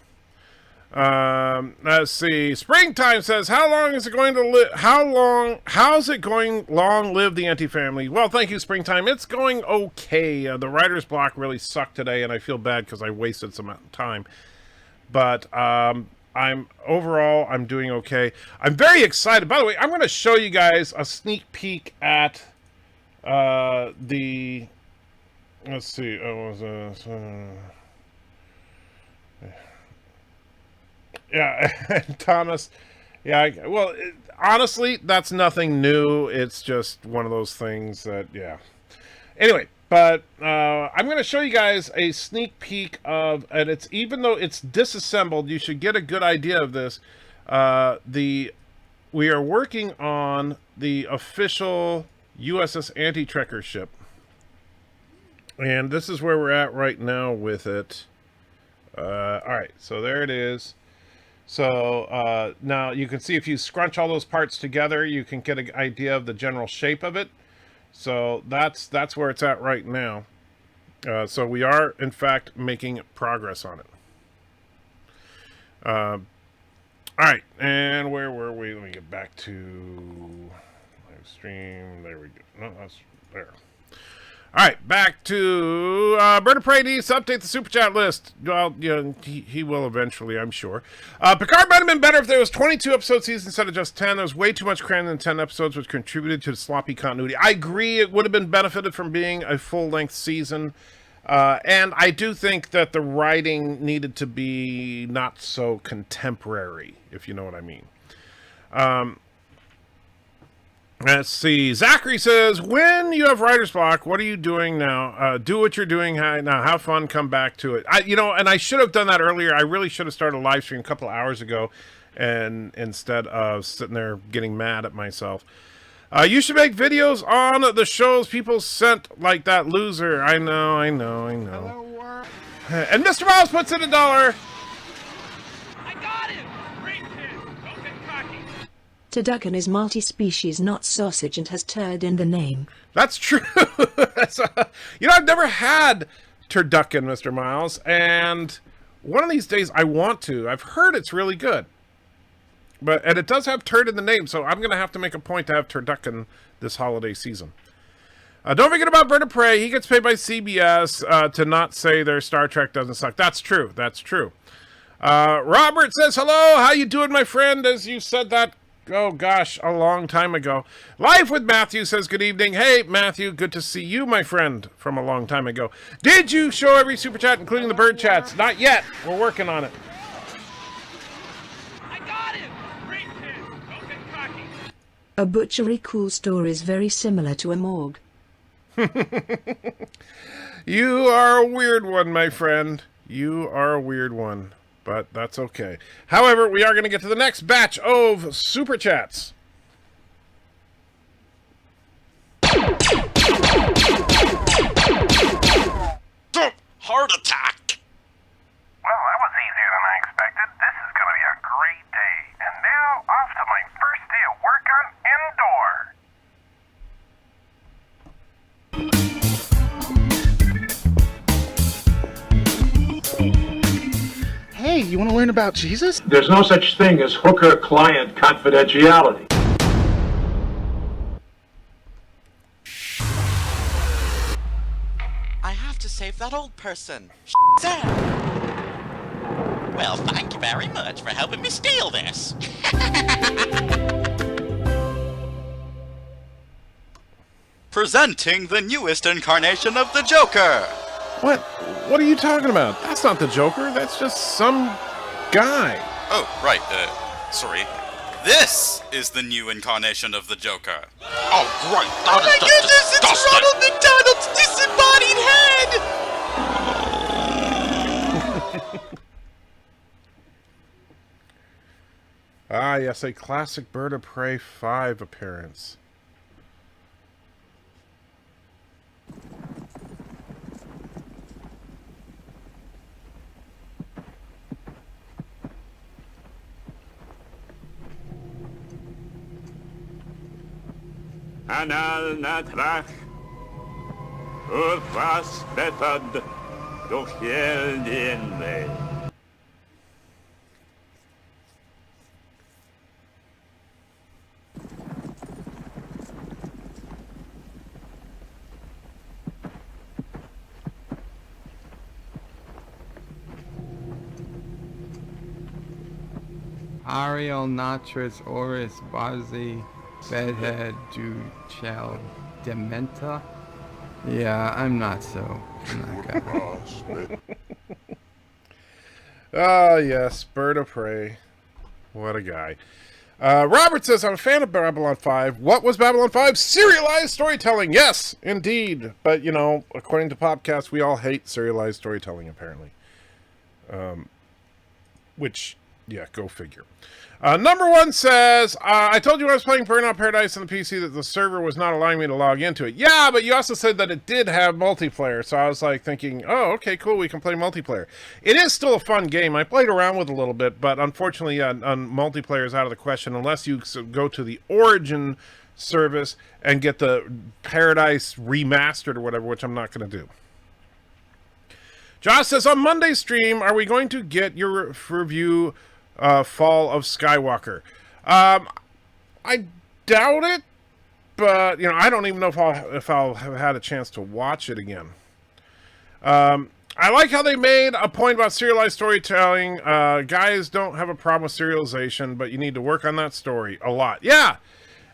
Let's see. Springtime says, how long is it going to live? How's it going long live the anti-family? Well, thank you, Springtime. It's going okay. The writer's block really sucked today, and I feel bad because I wasted some time. But I'm doing okay. I'm very excited. By the way, I'm going to show you guys a sneak peek at the. Let's see. Yeah, Thomas. Yeah. Honestly, that's nothing new. It's just one of those things that, yeah. Anyway. But I'm going to show you guys a sneak peek of, and it's, even though it's disassembled, you should get a good idea of this. We are working on the official USS Anti-Trekker ship, and this is where we're at right now with it. All right, so there it is. So now you can see if you scrunch all those parts together, you can get an idea of the general shape of it. So that's where it's at right now. So we are, in fact, making progress on it. All right, and where were we? Let me get back to live stream. There we go. No, that's there. All right, back to Bird of Prey needs to update the super chat list. Well, yeah, he will eventually, I'm sure. Picard might have been better if there was 22 episode season instead of just 10. There was way too much cramming in 10 episodes, which contributed to the sloppy continuity. I agree, it would have been benefited from being a full-length season. And I do think that the writing needed to be not so contemporary, if you know what I mean. Let's see. Zachary says, when you have writer's block, what are you doing now? Do what you're doing now. Have fun. Come back to it. And I should have done that earlier. I really should have started a live stream a couple of hours ago, and instead of sitting there getting mad at myself. You should make videos on the shows people sent, like that loser. I know. And Mr. Miles puts in $1. Turducken is multi-species, not sausage, and has turd in the name. That's true. I've never had turducken, Mr. Miles, and one of these days I want to. I've heard it's really good. And it does have turd in the name, so I'm going to have to make a point to have turducken this holiday season. Don't forget about Bird of Prey. He gets paid by CBS to not say their Star Trek doesn't suck. That's true. That's true. Robert says, hello. How you doing, my friend? As you said that, oh gosh, a long time ago. Life with Matthew says, good evening. Hey, Matthew, good to see you, my friend, from a long time ago. Did you show every super chat, including the bird chats? Not yet. We're working on it. I got him! Great kid! Don't get cocky. A butchery cool store is very similar to a morgue. You are a weird one, my friend. You are a weird one, but that's okay. However, we are going to get to the next batch of super chats. Heart attack! Well, that was easier than I expected. This is going to be a great day. And now, off to my first day of work on Endor. Hey, you want to learn about Jesus? There's no such thing as hooker-client confidentiality. I have to save that old person. Sam! Well, thank you very much for helping me steal this. Presenting the newest incarnation of the Joker! What? What are you talking about? That's not the Joker. That's just some guy. Oh, right, sorry. This is the new incarnation of the Joker. Oh, great. Oh my goodness, it's Ronald McDonald's disembodied head! Ah, yes, a classic Bird of Prey 5 appearance. Anal na trach, was betad, doch jeldinne. Ariel Natris Oris Bazi Bedhead Duchel Dementa. Yeah, I'm not that guy. Ah, yes, Bird of Prey. What a guy. Robert says, I'm a fan of Babylon 5. What was Babylon 5? Serialized storytelling. Yes, indeed. But, you know, according to Popcast, we all hate serialized storytelling, apparently. Which, yeah, go figure. Number one says, I told you when I was playing Burnout Paradise on the PC that the server was not allowing me to log into it. Yeah, but you also said that it did have multiplayer, so I was like thinking, oh, okay, cool, we can play multiplayer. It is still a fun game. I played around with it a little bit, but unfortunately, multiplayer is out of the question unless you go to the Origin service and get the Paradise Remastered or whatever, which I'm not going to do. Josh says, on Monday's stream, are we going to get your review Fall of Skywalker? I doubt it, but you know, I don't even know if I'll have had a chance to watch it again. I like how they made a point about serialized storytelling. Guys don't have a problem with serialization, but you need to work on that story a lot. Yeah.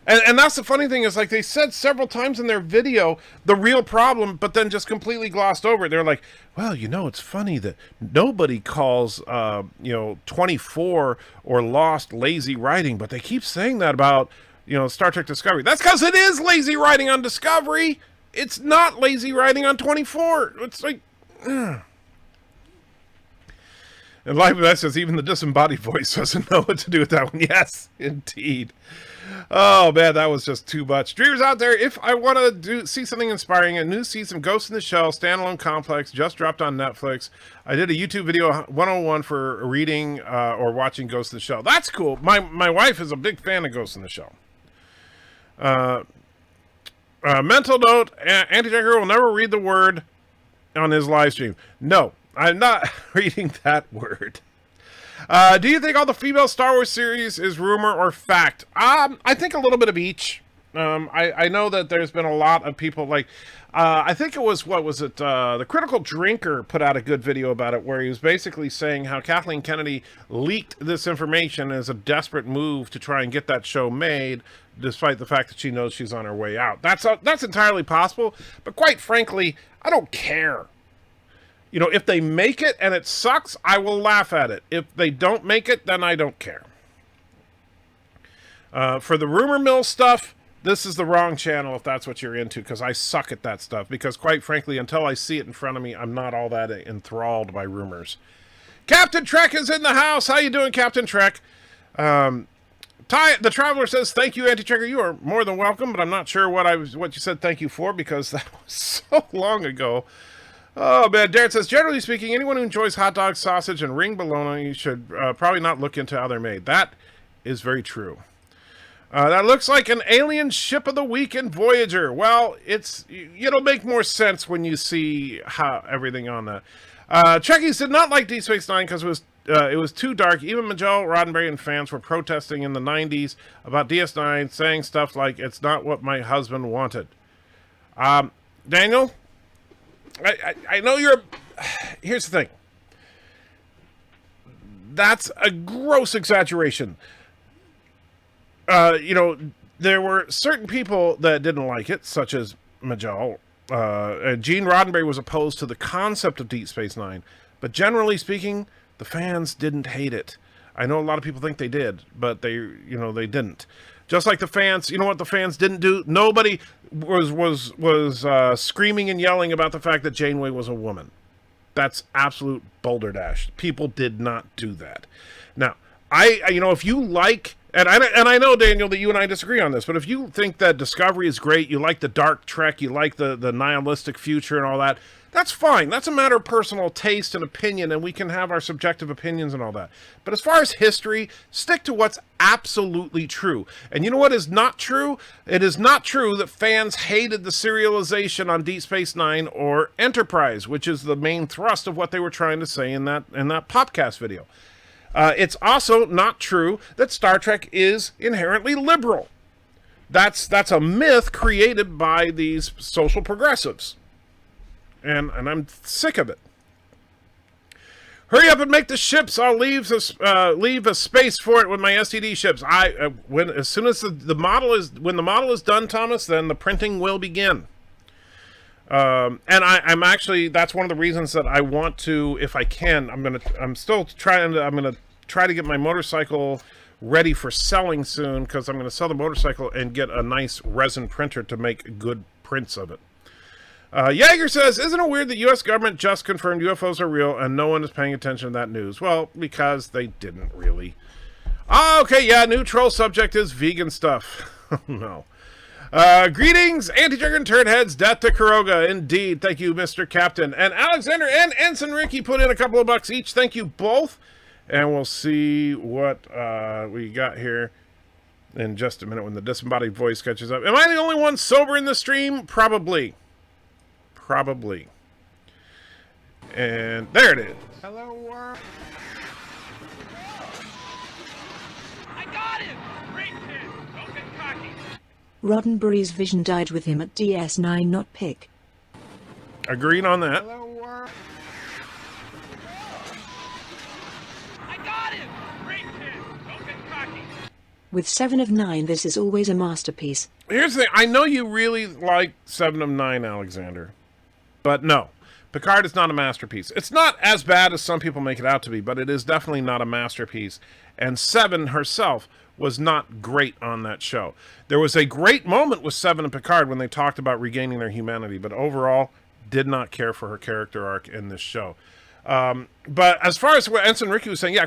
And that's the funny thing is, like, they said several times in their video the real problem, but then just completely glossed over it. They're like, well, you know, it's funny that nobody calls, you know, 24 or Lost lazy writing, but they keep saying that about, you know, Star Trek Discovery. That's because it is lazy writing on Discovery. It's not lazy writing on 24. It's like, ugh. And Life of that says, even the disembodied voice doesn't know what to do with that one. Yes, indeed. Oh, man, that was just too much. Dreamers out there, if I want to see something inspiring, a new season of Ghost in the Shell standalone complex just dropped on Netflix. I did a YouTube video 101 for reading or watching Ghost in the Shell. That's cool. My wife is a big fan of Ghost in the Shell. Mental note, Anti-Jacker will never read the word on his live stream. No, I'm not reading that word. Do you think all the female Star Wars series is rumor or fact? I think a little bit of each. I know that there's been a lot of people like, I think it was, what was it? The Critical Drinker put out a good video about it where he was basically saying how Kathleen Kennedy leaked this information as a desperate move to try and get that show made, despite the fact that she knows she's on her way out. That's entirely possible, but quite frankly, I don't care. You know, if they make it and it sucks, I will laugh at it. If they don't make it, then I don't care. For the rumor mill stuff, this is the wrong channel if that's what you're into, because I suck at that stuff. Because quite frankly, until I see it in front of me, I'm not all that enthralled by rumors. Captain Trek is in the house. How you doing, Captain Trek? Ty, the Traveler says, thank you, Anti-Trekker. You are more than welcome, but I'm not sure what you said thank you for, because that was so long ago. Oh, man. Darren says, generally speaking, anyone who enjoys hot dog, sausage, and ring bologna should probably not look into how they're made. That is very true. That looks like an alien ship of the week in Voyager. Well, it'll make more sense when you see how everything on that. Trekkies did not like Deep Space Nine because it was too dark. Even Majel, Roddenberry, and fans were protesting in the 90s about DS9, saying stuff like, it's not what my husband wanted. Daniel, I know you're... Here's the thing. That's a gross exaggeration. You know, there were certain people that didn't like it, such as Majel. Gene Roddenberry was opposed to the concept of Deep Space Nine, but generally speaking, the fans didn't hate it. I know a lot of people think they did, but they didn't. Just like the fans, you know what the fans didn't do? Nobody was screaming and yelling about the fact that Janeway was a woman. That's absolute balderdash. People did not do that. Now, if you like... And I know, Daniel, that you and I disagree on this, but if you think that Discovery is great, you like the dark Trek, you like the nihilistic future and all that, that's fine. That's a matter of personal taste and opinion, and we can have our subjective opinions and all that. But as far as history, stick to what's absolutely true. And you know what is not true? It is not true that fans hated the serialization on Deep Space Nine or Enterprise, which is the main thrust of what they were trying to say in that podcast video. It's also not true that Star Trek is inherently liberal. That's a myth created by these social progressives. And I'm sick of it. Hurry up and make the ships. I'll leave a space for it with my STD ships. As soon as when the model is done, Thomas, then the printing will begin. And I'm actually, that's one of the reasons that I want to, if I can, I'm going to try to get my motorcycle ready for selling soon, because I'm going to sell the motorcycle and get a nice resin printer to make good prints of it. Jaeger says, isn't it weird the U.S. government just confirmed UFOs are real and no one is paying attention to that news? Well, because they didn't really. Okay, yeah, new troll subject is vegan stuff. No. Greetings, Anti-Trigger and Turdheads, death to Kuroga. Indeed, thank you, Mr. Captain. And Alexander and Ensign Ricky put in a couple of bucks each. Thank you both. And we'll see what we got here in just a minute when the disembodied voice catches up. Am I the only one sober in the stream? Probably. Probably. And there it is. Hello, world. I got him! Great kid! Don't get cocky! Roddenberry's vision died with him at DS9, not Pick. Agreed on that. Hello, world. I got him! Great kid! Don't get cocky! With 7 of 9, this is always a masterpiece. Here's the thing. I know you really like 7 of 9, Alexander. But no. Picard is not a masterpiece. It's not as bad as some people make it out to be, but it is definitely not a masterpiece. And 7 herself was not great on that show. There was a great moment with 7 and Picard when they talked about regaining their humanity, but overall, did not care for her character arc in this show. But as far as what Ensign Ricky was saying, yeah,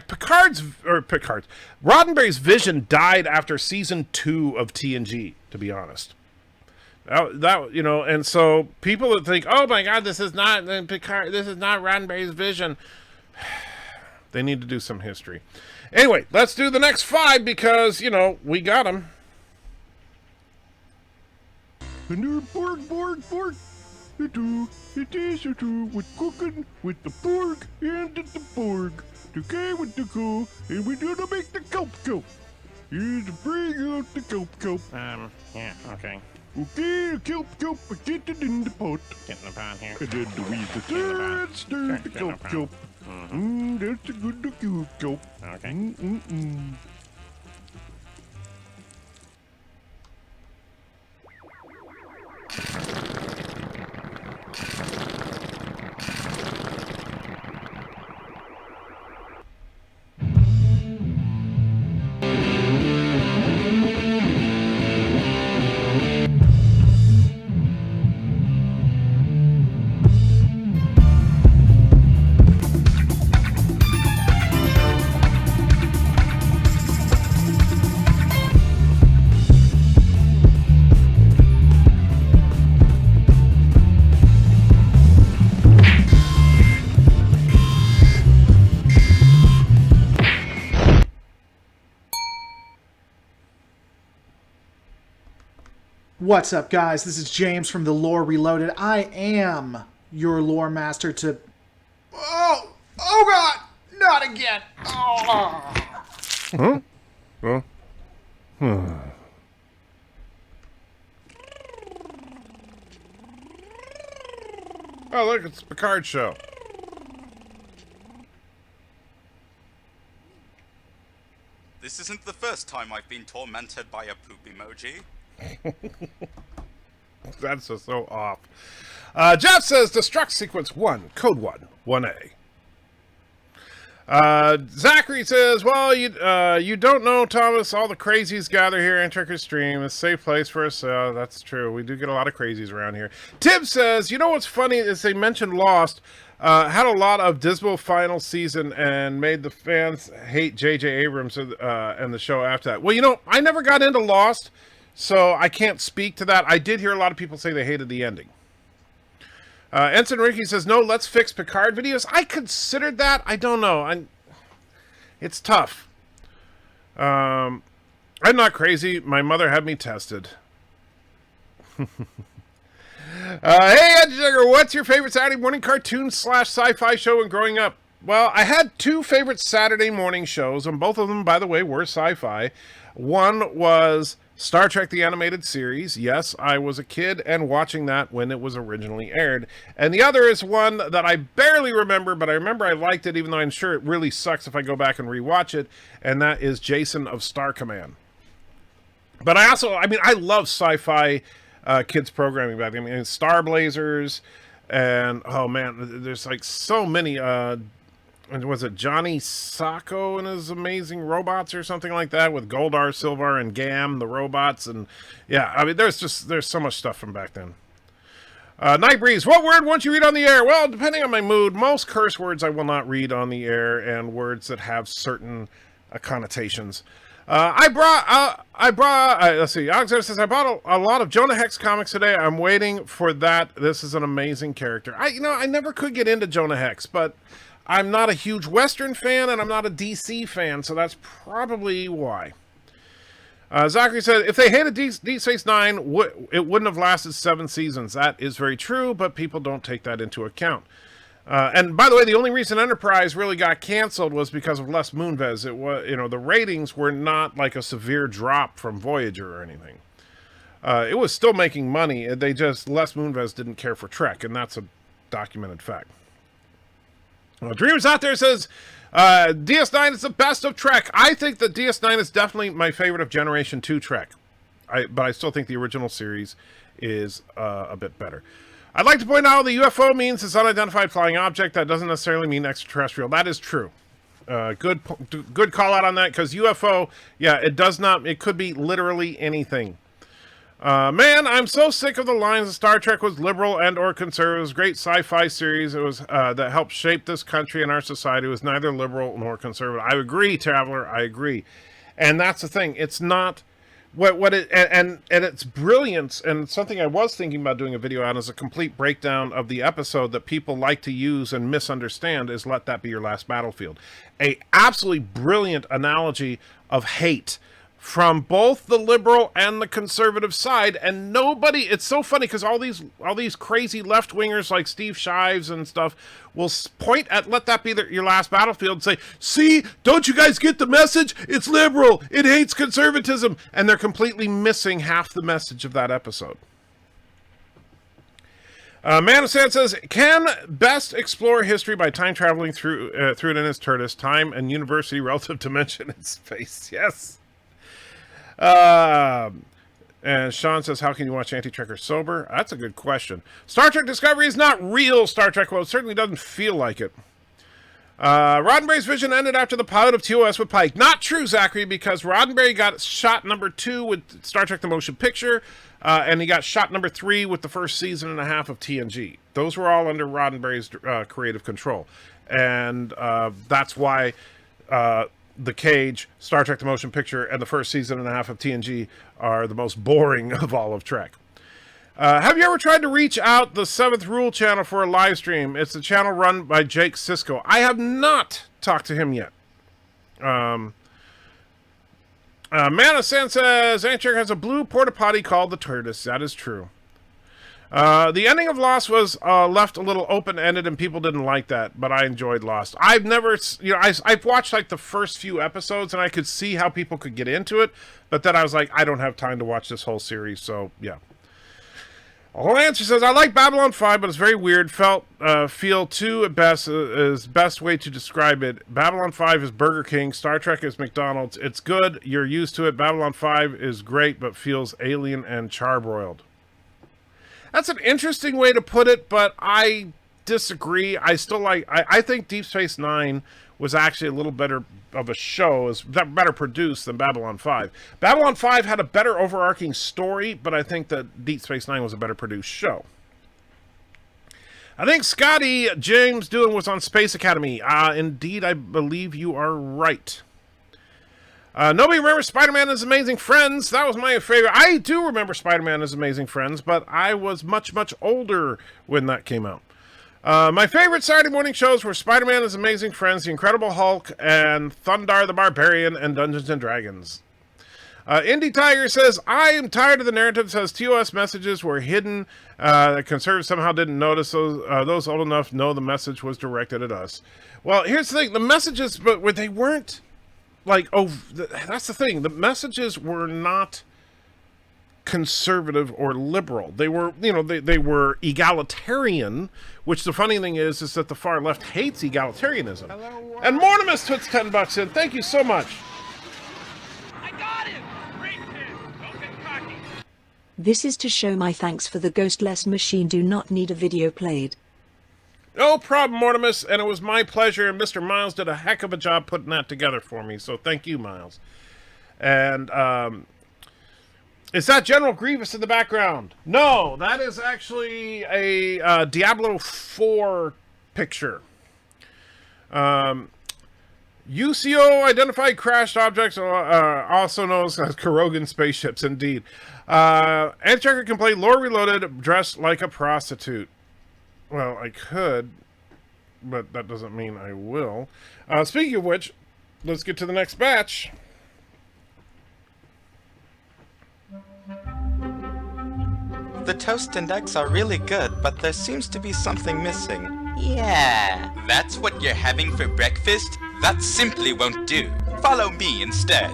Roddenberry's vision died after season 2 of TNG, to be honest. That and so people that think, oh my God, this is not Picard, this is not Roddenberry's vision, they need to do some history. Anyway, let's do the next 5 because we got them. And they're Borg. It is with cooking with the Borg and the Borg. Okay, with the go, and we're gonna make the cup go. Here's bring out the cup. Yeah, okay. Okay, the cup, get it in the pot. Get in the pot here. And then we stir and stir the cup. That's a good cup. Okay. What's up, guys? This is James from the Lore Reloaded. I am your lore master to... Oh God! Not again! Oh. Huh? Well. Oh, look, it's the Picard show. This isn't the first time I've been tormented by a poop emoji. That's just so off. Jeff says, Destruct Sequence 1, Code 1, 1A. Zachary says, well, you don't know, Thomas, all the crazies gather here and check your stream. It's a safe place for us. That's true. We do get a lot of crazies around here. Tim says, you know what's funny is they mentioned Lost had a lot of dismal final season and made the fans hate J.J. Abrams and the show after that. Well, you know, I never got into Lost, so I can't speak to that. I did hear a lot of people say they hated the ending. Ensign Ricky says, no, let's fix Picard videos. I considered that. I don't know. It's tough. I'm not crazy. My mother had me tested. Hey, Ed Jagger, what's your favorite Saturday morning cartoon / sci-fi show when growing up? Well, I had two favorite Saturday morning shows, and both of them, by the way, were sci-fi. One was Star Trek The Animated Series. Yes, I was a kid and watching that when it was originally aired. And the other is one that I barely remember, but I remember I liked it, even though I'm sure it really sucks if I go back and rewatch it, and that is Jason of Star Command. But I love sci-fi kids programming back then. I mean, Star Blazers, and, oh man, there's like so many, was it Johnny Sacco and his amazing robots or something like that, with Goldar, Silvar, and Gam, the robots, and yeah, I mean, there's so much stuff from back then. Night Breeze, what word won't you read on the air? Well, depending on my mood, most curse words I will not read on the air, and words that have certain connotations. Let's see, Alexander says, I bought a lot of Jonah Hex comics today. I'm waiting for that. This is an amazing character. I never could get into Jonah Hex, but I'm not a huge Western fan, and I'm not a DC fan, so that's probably why. Zachary said, if they hated Deep Space Nine, it wouldn't have lasted 7 seasons. That is very true, but people don't take that into account. And by the way, the only reason Enterprise really got canceled was because of Les Moonves. It was, the ratings were not like a severe drop from Voyager or anything. It was still making money. Les Moonves didn't care for Trek, and that's a documented fact. Dreamers out there says, DS9 is the best of Trek. I think that DS9 is definitely my favorite of Generation 2 Trek. But I still think the original series is a bit better. I'd like to point out the UFO means it's unidentified flying object. That doesn't necessarily mean extraterrestrial. That is true. Good call out on that, because UFO, yeah, it could be literally anything. Man, I'm so sick of the lines that Star Trek was liberal and or conservative. It was a great sci-fi series. It was that helped shape this country and our society. It was neither liberal nor conservative. I agree, Traveler. I agree. And that's the thing. It's not and its brilliance, and something I was thinking about doing a video on is a complete breakdown of the episode that people like to use and misunderstand is Let That Be Your Last Battlefield. A absolutely brilliant analogy of hate from both the liberal and the conservative side, and nobody, it's so funny because all these crazy left-wingers like Steve Shives and stuff will point at, let that be your last battlefield, and say, see, don't you guys get the message? It's liberal, it hates conservatism, and they're completely missing half the message of that episode. Man of Sand says, can best explore history by time traveling through it in its tortoise, time and university relative dimension and space. Yes. And Sean says, how can you watch Anti-Trekker sober? That's a good question. Star Trek Discovery is not real Star Trek. Well, it certainly doesn't feel like it. Roddenberry's vision ended after the pilot of TOS with Pike. Not true, Zachary, because Roddenberry got shot number 2 with Star Trek The Motion Picture, and he got shot number 3 with the first season and a half of TNG. Those were all under Roddenberry's creative control. And that's why The Cage, Star Trek The Motion Picture, and the first season and a half of TNG are the most boring of all of Trek. Have you ever tried to reach out the 7th Rule channel for a live stream? It's the channel run by Jake Sisko. I have not talked to him yet. Man of Sand says, Anchor has a blue porta potty called the Tortoise. That is true. The ending of Lost was left a little open-ended, and people didn't like that, but I enjoyed Lost. I've never, I've watched like the first few episodes, and I could see how people could get into it, but then I was like, I don't have time to watch this whole series, so yeah. Whole Answer says, I like Babylon 5, but it's very weird. Feel 2 at best is best way to describe it. Babylon 5 is Burger King. Star Trek is McDonald's. It's good. You're used to it. Babylon 5 is great, but feels alien and charbroiled. That's an interesting way to put it, but I disagree. I still like, I think Deep Space Nine was actually a little better of a show, is better produced than Babylon 5. Babylon 5 had a better overarching story, but I think that Deep Space Nine was a better produced show. I think Scotty James Doohan was on Space Academy. Indeed, I believe you are right. Nobody remembers Spider-Man and His Amazing Friends. That was my favorite. I do remember Spider-Man and His Amazing Friends, but I was much, much older when that came out. My favorite Saturday morning shows were Spider-Man and His Amazing Friends, The Incredible Hulk, and Thundar the Barbarian, and Dungeons & Dragons. Indie Tiger says, I am tired of the narrative that says TOS messages were hidden. Conservatives somehow didn't notice those old enough know the message was directed at us. Well, here's the thing. The messages, but where they weren't, like, oh, that's the thing. The messages were not conservative or liberal. They were, they were egalitarian, which the funny thing is that the far left hates egalitarianism. And Mortimus puts $10 in. Thank you so much. I got him! Great kid! Don't get cocky. This is to show my thanks for the ghostless machine. Do not need a video played. No problem, Mortimus, and it was my pleasure, and Mr. Miles did a heck of a job putting that together for me, so thank you, Miles. And, is that General Grievous in the background? No, that is actually a Diablo 4 picture. UCO identified crashed objects, also known as Kurogan spaceships, indeed. Anti-Trekker can play Lore Reloaded dressed like a prostitute. Well, I could, but that doesn't mean I will. Speaking of which, let's get to the next batch. The toast and eggs are really good, but there seems to be something missing. Yeah, that's what you're having for breakfast? That simply won't do. Follow me instead.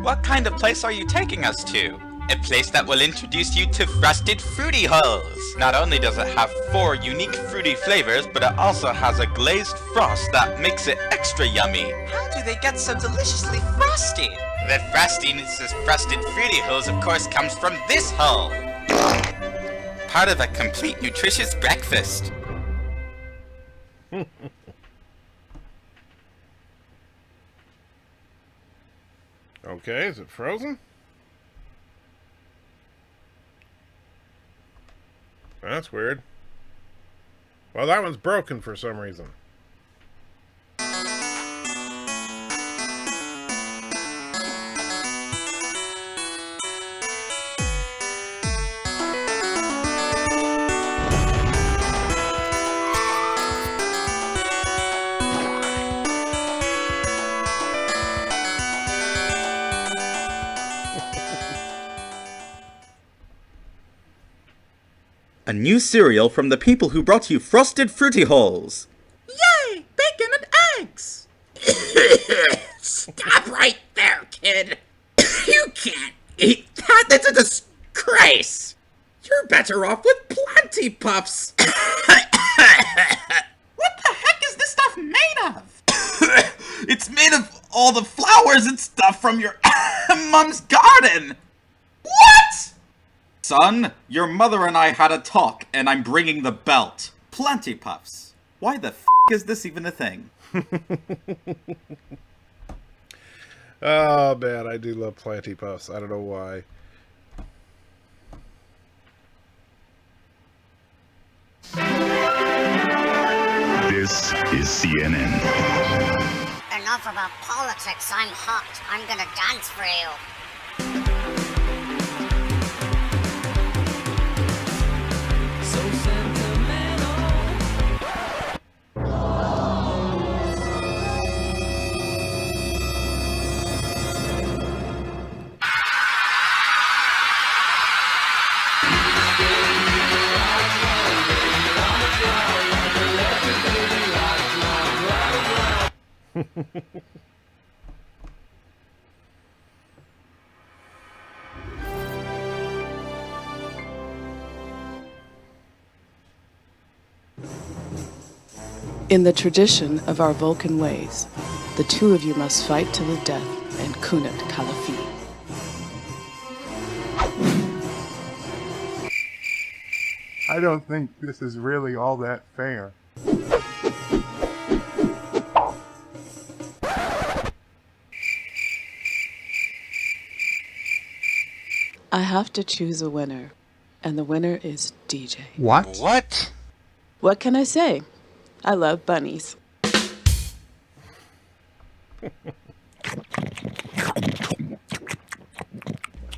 What kind of place are you taking us to? A place that will introduce you to Frosted Fruity Hulls. Not only does it have 4 unique fruity flavors, but it also has a glazed frost that makes it extra yummy. How do they get so deliciously frosty? The frosting in this Frosted Fruity Hulls, of course, comes from this hull. Part of a complete nutritious breakfast. Okay, is it frozen? That's weird. Well, that one's broken for some reason. a new cereal from the people who brought you Frosted Fruity Holes. Yay! Bacon and eggs! Stop right there, kid. You can't eat that. That's a disgrace. You're better off with Plenty Puffs. What the heck is this stuff made of? It's made of all the flowers and stuff from your mom's garden. What? Son, your mother and I had a talk, and I'm bringing the belt. Plenty Puffs. Why the f*** is this even a thing? Oh, man, I do love Plenty Puffs. I don't know why. This is CNN. Enough about politics. I'm hooked. I'm gonna dance for you. In the tradition of our Vulcan ways, the two of you must fight to the death and kunat kalafi. I don't think this is really all that fair. I have to choose a winner, and the winner is DJ. What? What? What can I say? I love bunnies.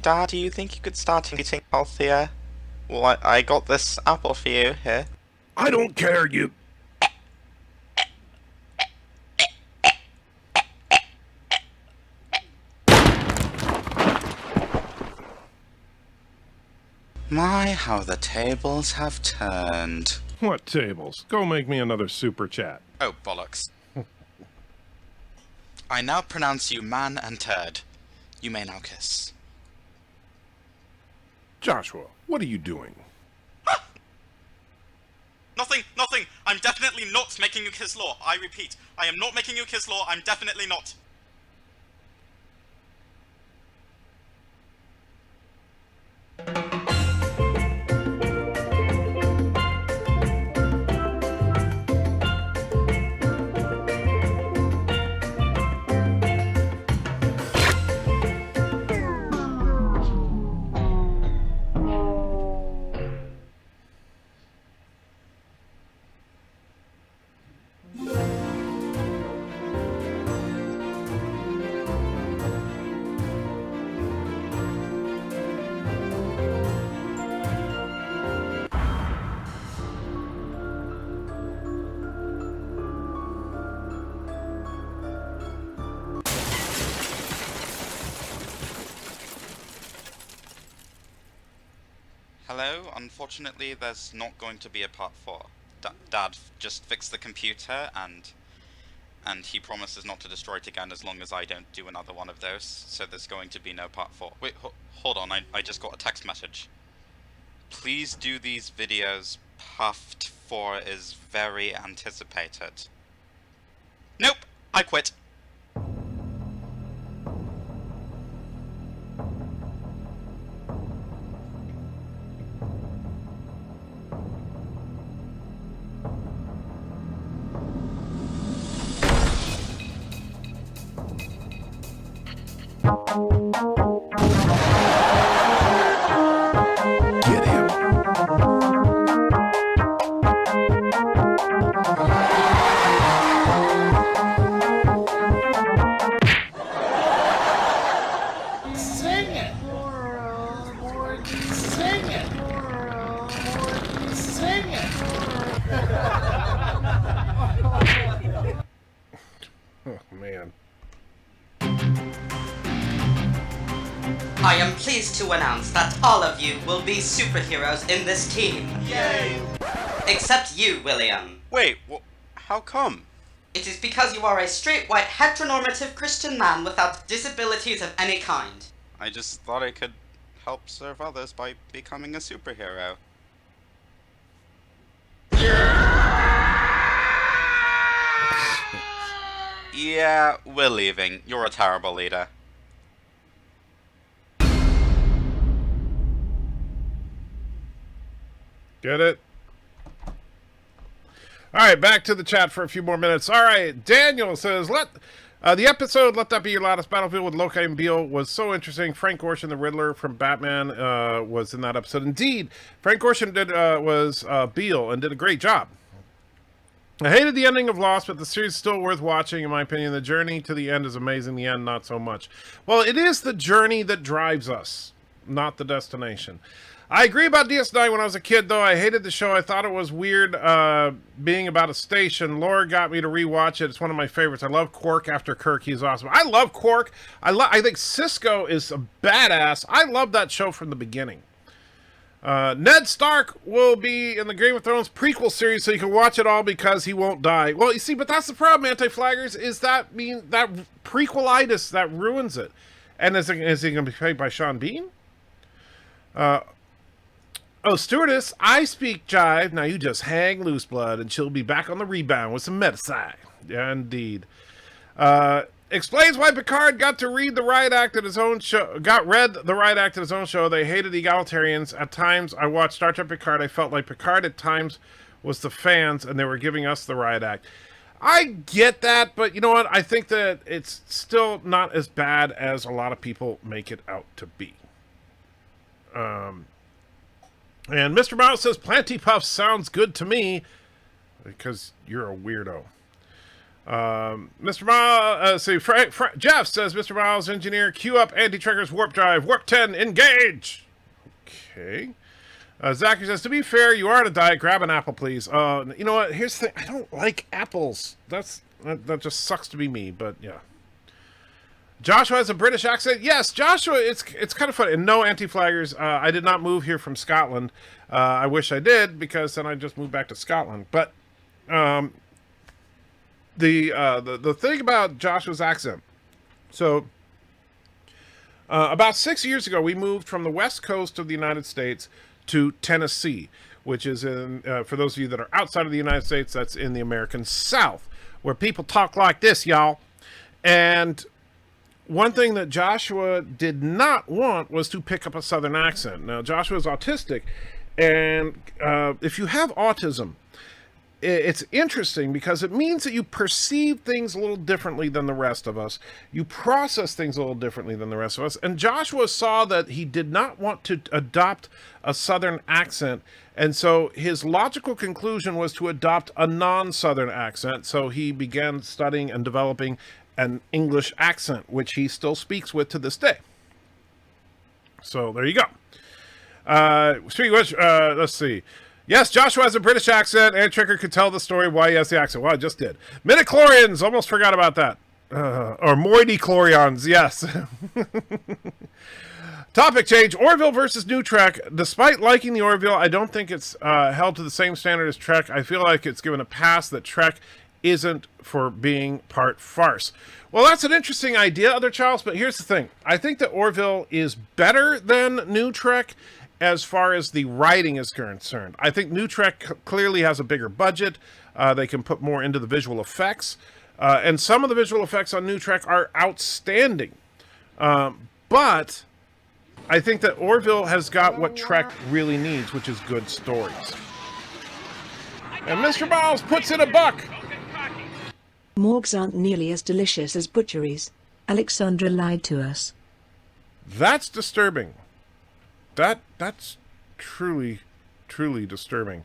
Dad, do you think you could start eating healthier? Well, I got this apple for you here. I don't care, you... My, how the tables have turned. What tables? Go make me another super chat. Oh, bollocks. I now pronounce you man and turd. You may now kiss. Joshua, what are you doing? Nothing, nothing! I'm definitely not making you kiss Law. I repeat, I am not making you kiss Law. I'm definitely not. Hello, unfortunately there's not going to be a part 4. Dad just fixed the computer and he promises not to destroy it again as long as I don't do another one of those, so there's going to be no part 4. Wait, hold on, I just got a text message. Please do these videos, Puffed 4 is very anticipated. Nope, I quit. Get him. Sing it! Sing it! Sing it! Oh, man. I am pleased to announce that all of you will be superheroes in this team. Yay! Except you, William. Wait, how come? It is because you are a straight white heteronormative Christian man without disabilities of any kind. I just thought I could help serve others by becoming a superhero. Yeah, we're leaving. You're a terrible leader. Get it? All right, back to the chat for a few more minutes. All right, Daniel says, the episode "Let That Be Your Loudest Battlefield" with Loki and Beale was so interesting. Frank Gorshin, the Riddler from Batman, was in that episode. Indeed, Frank Gorshin was Beale and did a great job. I hated the ending of Lost, but the series is still worth watching, in my opinion. The journey to the end is amazing. The end, not so much. Well, it is the journey that drives us, not the destination. I agree about DS9 when I was a kid, though. I hated the show. I thought it was weird being about a station. Laura got me to rewatch it. It's one of my favorites. I love Quark after Kirk. He's awesome. I love Quark. I think Cisco is a badass. I love that show from the beginning. Ned Stark will be in the Game of Thrones prequel series, so you can watch it all because he won't die. Well, you see, but that's the problem, anti-flaggers, is that prequelitis that ruins it. And is he going to be played by Sean Bean? Oh, stewardess, I speak jive. Now you just hang loose, blood, and she'll be back on the rebound with some medicine. Yeah, indeed. Explains why Picard got to read the riot act at his own show. They hated egalitarians. At times, I watched Star Trek Picard. I felt like Picard at times was the fans, and they were giving us the riot act. I get that, but you know what? I think that it's still not as bad as a lot of people make it out to be. And Mr. Mouse says, Planty Puff sounds good to me, because you're a weirdo. Mr. Miles, Jeff says, Mr. Miles, engineer, queue up Anti-Trekker's warp drive. Warp 10, engage! Okay. Zachary says, to be fair, you are on a diet. Grab an apple, please. You know what? Here's the thing. I don't like apples. That just sucks to be me, but yeah. Joshua has a British accent. Yes, Joshua, it's kind of funny. And no, anti-flaggers, I did not move here from Scotland. I wish I did, because then I just moved back to Scotland. But the thing about Joshua's accent, so about 6 years ago, we moved from the west coast of the United States to Tennessee, which is in, for those of you that are outside of the United States, that's in the American South, where people talk like this, y'all. And one thing that Joshua did not want was to pick up a Southern accent. Now, Joshua is autistic, and if you have autism, it's interesting because it means that you perceive things a little differently than the rest of us. You process things a little differently than the rest of us. And Joshua saw that he did not want to adopt a Southern accent, and so his logical conclusion was to adopt a non-Southern accent. So he began studying and developing an English accent, which he still speaks with to this day. So there you go. Let's see. Yes, Joshua has a British accent, and Tricker could tell the story why he has the accent. Well, I just did. Midichlorians, almost forgot about that. Or Moidichlorians, yes. Topic change, Orville versus New Trek. Despite liking the Orville, I don't think it's held to the same standard as Trek. I feel like it's given a pass that Trek isn't for being part farce. Well, that's an interesting idea, Other Charles, but here's the thing. I think that Orville is better than New Trek as far as the writing is concerned. I think New Trek clearly has a bigger budget. They can put more into the visual effects. And some of the visual effects on New Trek are outstanding. But I think that Orville has got what Trek really needs, which is good stories. And Mr. Miles puts in a buck. Morgues aren't nearly as delicious as butcheries. Alexandra lied to us. That's disturbing. That's truly disturbing.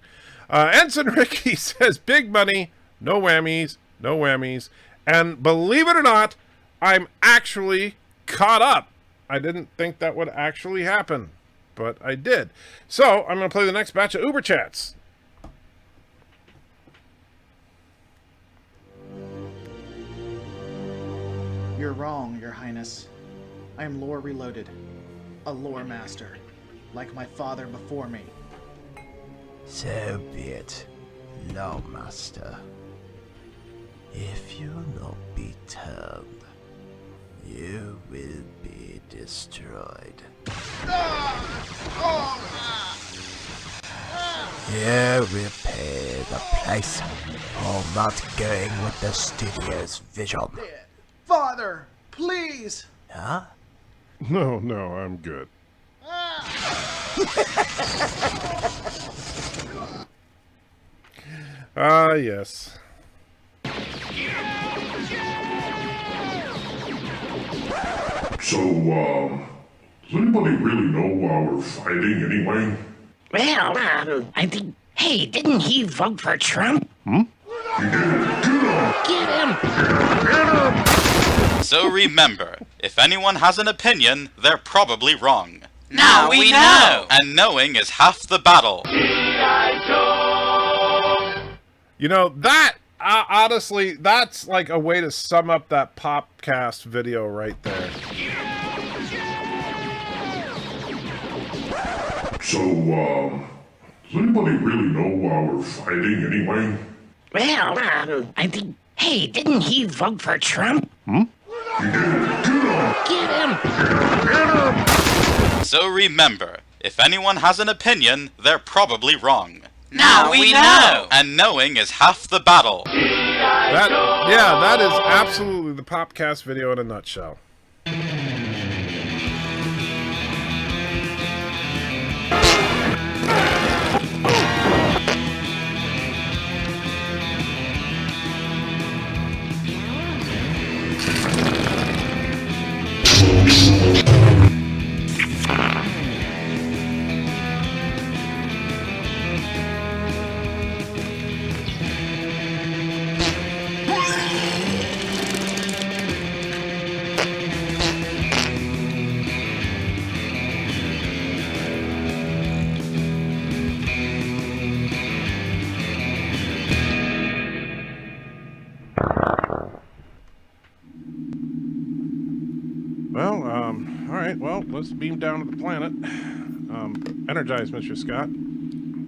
Ensign Ricky says, big money, no whammies, no whammies. And believe it or not, I'm actually caught up. I didn't think that would actually happen, but I did. So I'm going to play the next batch of Uber Chats. You're wrong, Your Highness. I am Lore Reloaded. a lore master, like my father before me. So be it, Lore Master. If you not be turned, you will be destroyed. You will pay the price for not going with the studio's vision. Father, please! Huh? No, I'm good. Ah, yes. So, does anybody really know why we're fighting anyway? Well, I think. Hey, didn't he vote for Trump? He did. Get him! So remember, if anyone has an opinion, they're probably wrong. Now we know! And knowing is half the battle. You know, that, honestly, that's like a way to sum up that Popcast video right there. So, does anybody really know why we're fighting anyway? Well, I think. Hey, didn't he vote for Trump? He did. Get him! So remember, if anyone has an opinion, they're probably wrong. Now we know! And knowing is half the battle. That is absolutely the Popcast video in a nutshell. Well, alright, well, let's beam down to the planet. Energize, Mr. Scott.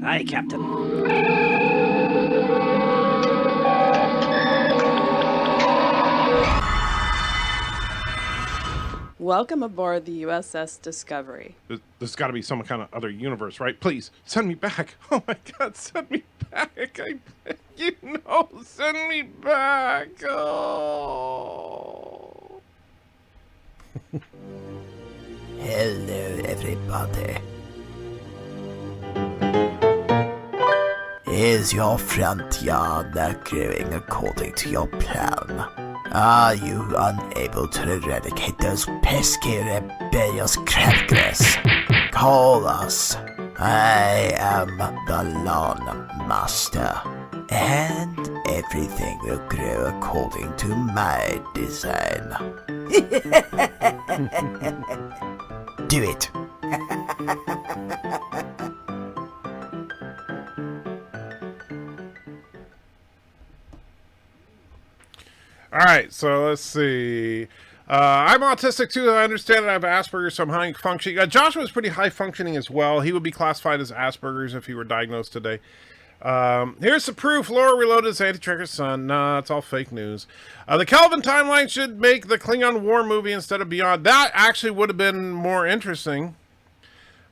Aye, Captain. Welcome aboard the USS Discovery. There's got to be some kind of other universe, right? Please, send me back. Oh my god, send me back. I beg you, no, send me back. Oh. Hello, everybody. Is your front yard not growing according to your plan? Are you unable to eradicate those pesky, rebellious crackers? Call us. I am the Lawn Master, and everything will grow according to my design. Do it. All right, so let's see. I'm autistic too. I understand that I have Asperger's, so I'm high functioning. Joshua was pretty high functioning as well. He would be classified as Asperger's if he were diagnosed today. Here's the proof. Laura Reloaded is Anti-Trekker's son. Nah, it's all fake news. The Kelvin timeline should make the Klingon War movie instead of Beyond. That actually would have been more interesting.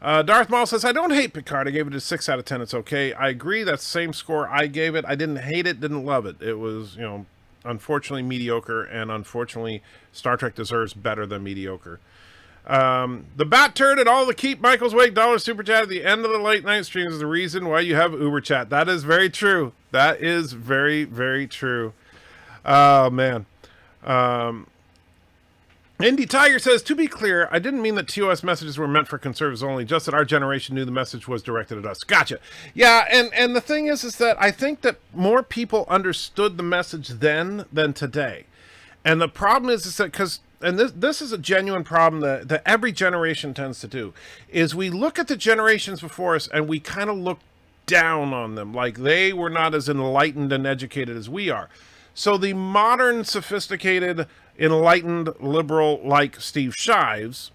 Darth Maul says, I don't hate Picard. I gave it a 6 out of 10. It's okay. I agree. That's the same score I gave it. I didn't hate it, didn't love it. It was, you know, unfortunately mediocre, and unfortunately Star Trek deserves better than mediocre. The Bat Turd and all the Keep Michael's Wake dollar super chat at the end of the late night streams is the reason why you have Uber chat. That is very true. That is very, very true. Oh, man. Indy Tiger says, to be clear, I didn't mean that TOS messages were meant for conservatives only, just that our generation knew the message was directed at us. Gotcha. Yeah, and the thing is that I think that more people understood the message then than today. And the problem is that, because, and this is a genuine problem that every generation tends to do, is we look at the generations before us and we kind of look down on them, like they were not as enlightened and educated as we are. So the modern, sophisticated, enlightened liberal like Steve Shives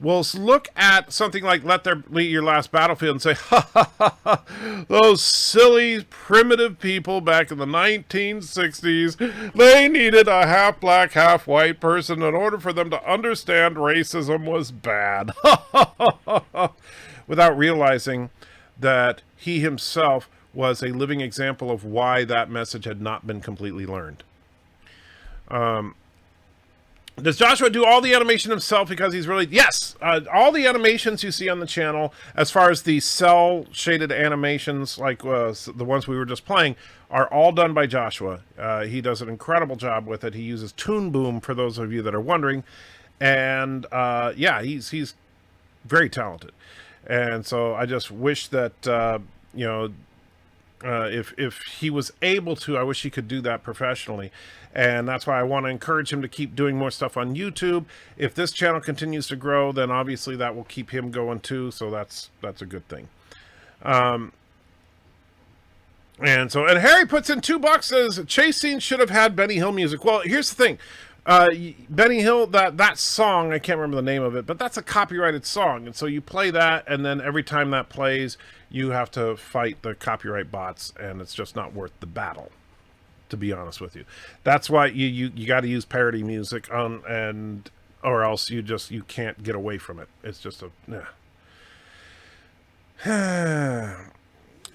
will look at something like Let There Be Your Last Battlefield and say, ha ha ha ha, those silly primitive people back in the 1960s, they needed a half black, half white person in order for them to understand racism was bad. Without realizing that he himself was a living example of why that message had not been completely learned. Does Joshua do all the animation himself because he's really... Yes! All the animations you see on the channel, as far as the cell-shaded animations, like the ones we were just playing, are all done by Joshua. He does an incredible job with it. He uses Toon Boom, for those of you that are wondering. And, yeah, he's very talented. And so I just wish that, you know... if he was able to, I wish he could do that professionally. And that's why I want to encourage him to keep doing more stuff on YouTube. If this channel continues to grow, then obviously that will keep him going too. So that's a good thing. And Harry puts in $2, says Chase Scene should have had Benny Hill music. Well, here's the thing. Benny Hill, that song, I can't remember the name of it, but that's a copyrighted song. And so you play that, and then every time that plays, you have to fight the copyright bots, and it's just not worth the battle, to be honest with you. That's why you got to use parody music or else you can't get away from it. It's just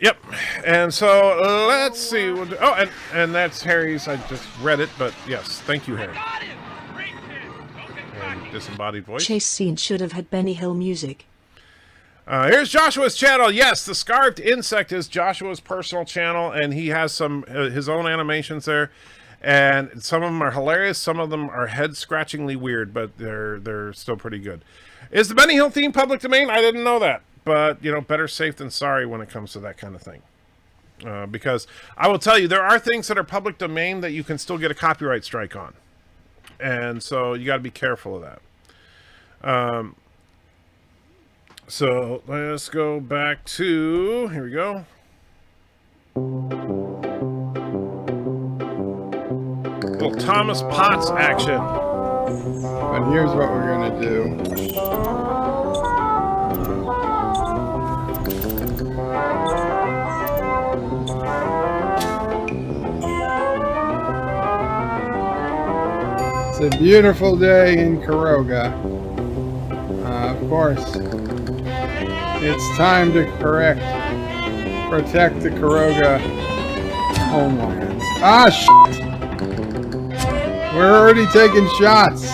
Yep. And so let's see. Oh, and that's Harry's. I just read it, but yes, thank you, Harry. And disembodied voice. Chase Scene should have had Benny Hill music. Here's Joshua's channel. Yes, the Scarved Insect is Joshua's personal channel, and he has some his own animations there, and some of them are hilarious. Some of them are head-scratchingly weird, but they're still pretty good. Is the Benny Hill theme public domain? I didn't know that, but you know, better safe than sorry when it comes to that kind of thing. Because I will tell you, there are things that are public domain that you can still get a copyright strike on, and so you got to be careful of that. So let's go back to, here we go. Little Thomas Potts action. But here's what we're gonna do. It's a beautiful day in Caroga. Of course, it's time to protect the Caroga homelands. Ah, shit! We're already taking shots.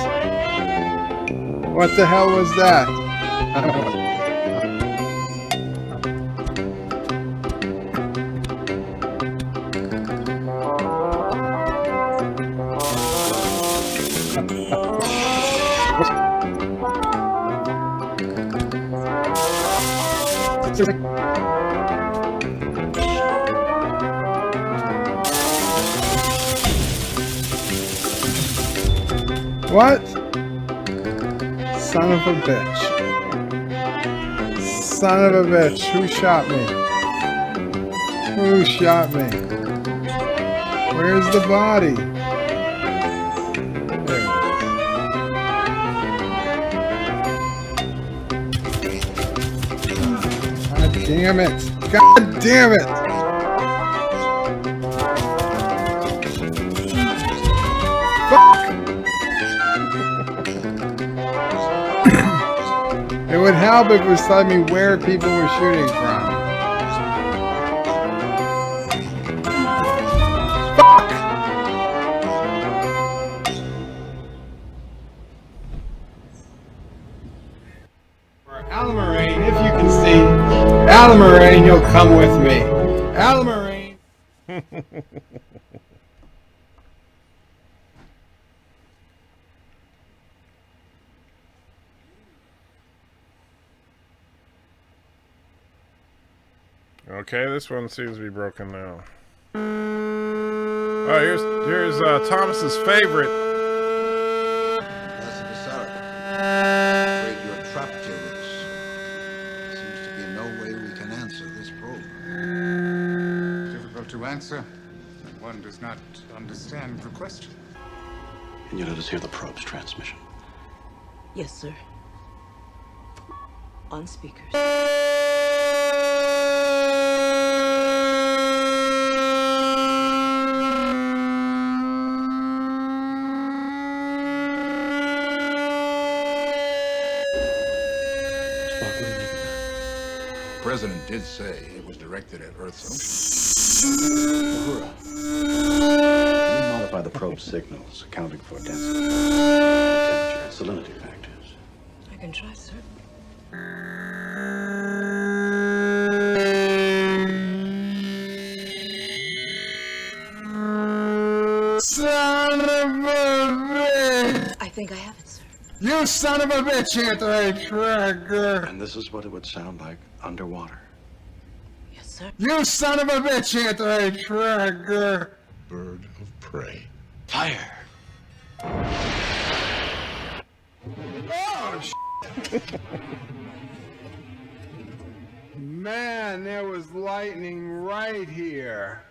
What the hell was that? What? Son of a bitch. Son of a bitch. Who shot me? Who shot me? Where's the body? There it is. God damn it. God damn it. It would help if it was telling me where people were shooting from. Fuck! For Alamarine, if you can see, Alamarine, you'll come with me. Alamarine! Okay, this one seems to be broken now. Oh, here's Thomas's favorite. Afraid you're trapped here with us. There seems to be no way we can answer this probe. Difficult to answer when one does not understand the question. Can you let us hear the probe's transmission? Yes, sir. on speakers. The president did say it was directed at Earth's ocean. Can you modify the probe signals, accounting for density, temperature, and salinity factors? I can try, sir. Son of a bitch! I think I have it, sir. You son of a bitch, Anthony Tracker! And this is what it would sound like underwater. Yes, sir. You son of a bitch, Anthony Tracker! Bird of prey. Fire! Oh, man, there was lightning right here.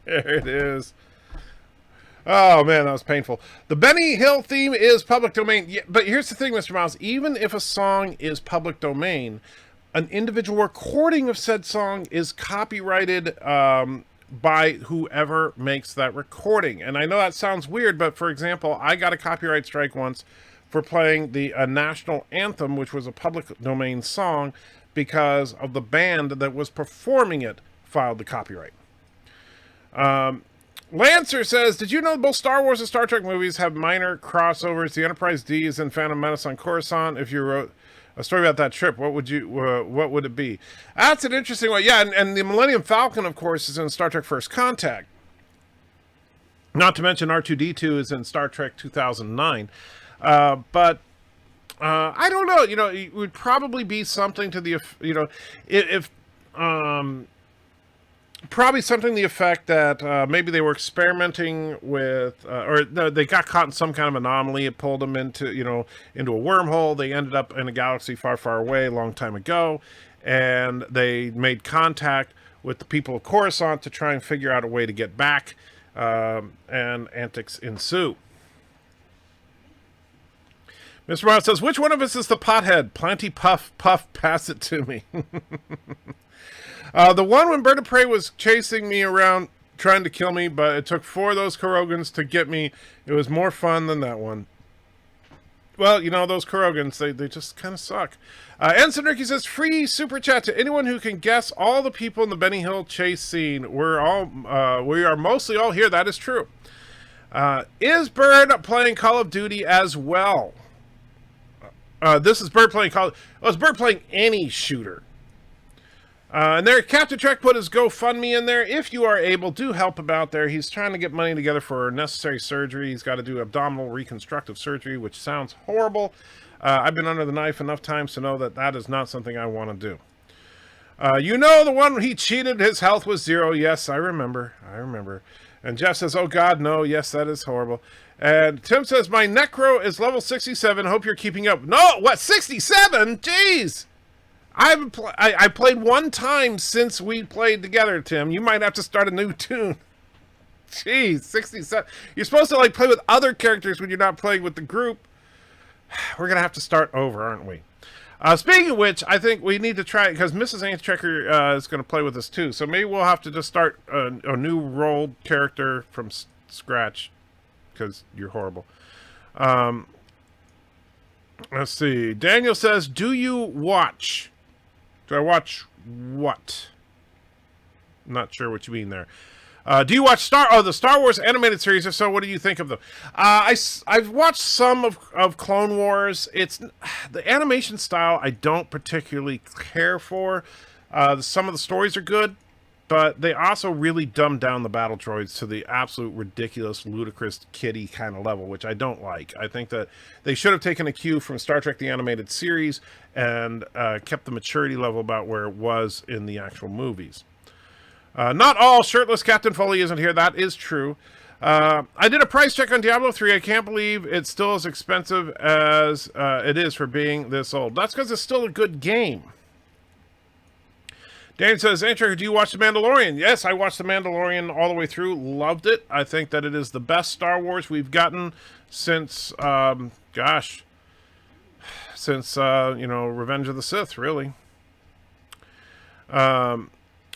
There it is. Oh man, that was painful. The Benny Hill theme is public domain. Yeah, but here's the thing, Mr. Miles. Even if a song is public domain, an individual recording of said song is copyrighted by whoever makes that recording. And I know that sounds weird, but for example, I got a copyright strike once for playing the national anthem, which was a public domain song, because of the band that was performing it filed the copyright. Lancer says, did you know both Star Wars and Star Trek movies have minor crossovers? The Enterprise D is in Phantom Menace on Coruscant. If you wrote a story about that trip, what would it be? That's an interesting one. Yeah, and the Millennium Falcon, of course, is in Star Trek First Contact. Not to mention R2-D2 is in Star Trek 2009. But I don't know. You know, it would probably be something to the, you know, if probably something to the effect that maybe they were experimenting with, or they got caught in some kind of anomaly. It pulled them into, you know, into a wormhole. They ended up in a galaxy far, far away a long time ago, and they made contact with the people of Coruscant to try and figure out a way to get back, and antics ensue. Mr. Brown says, which one of us is the pothead? Plenty puff, pass it to me. The one when Bird of Prey was chasing me around trying to kill me, but it took 4 of those Kurogans to get me. It was more fun than that one. Well, you know, those Kurogans, they just kind of suck. Ensign Ricky says, free super chat to anyone who can guess all the people in the Benny Hill chase scene. We are mostly all here. That is true. Is Bird playing Call of Duty as well? This is Bird playing Call of... Well, it's Bird playing any shooter. And there, Captain Trek put his GoFundMe in there. If you are able, do help him out there. He's trying to get money together for necessary surgery. He's got to do abdominal reconstructive surgery, which sounds horrible. I've been under the knife enough times to know that that is not something I want to do. You know, the one he cheated, his health was 0. Yes, I remember. And Jeff says, oh God, no. Yes, that is horrible. And Tim says, my Necro is level 67. Hope you're keeping up. No, what, 67? Jeez. I played one time since we played together, Tim. You might have to start a new tune. Jeez, 67. You're supposed to like play with other characters when you're not playing with the group. We're going to have to start over, aren't we? Speaking of which, I think we need to try it because Mrs. Antrekker is going to play with us too. So maybe we'll have to just start a new rolled character from scratch because you're horrible. Let's see. Daniel says, do you watch... Do I watch what? I'm not sure what you mean there. Do you watch the Star Wars animated series? If so, what do you think of them? I've watched some of Clone Wars. It's the animation style I don't particularly care for. Some of the stories are good, but they also really dumb down the battle droids to the absolute ridiculous, ludicrous, kiddie kind of level, which I don't like. I think that they should have taken a cue from Star Trek the Animated Series and kept the maturity level about where it was in the actual movies. Not all shirtless Captain Foley isn't here. That is true. I did a price check on Diablo 3. I can't believe it's still as expensive as it is for being this old. That's because it's still a good game. Dan says, Antrekker, do you watch The Mandalorian? Yes, I watched The Mandalorian all the way through. Loved it. I think that it is the best Star Wars we've gotten since, gosh, since you know, Revenge of the Sith, really. All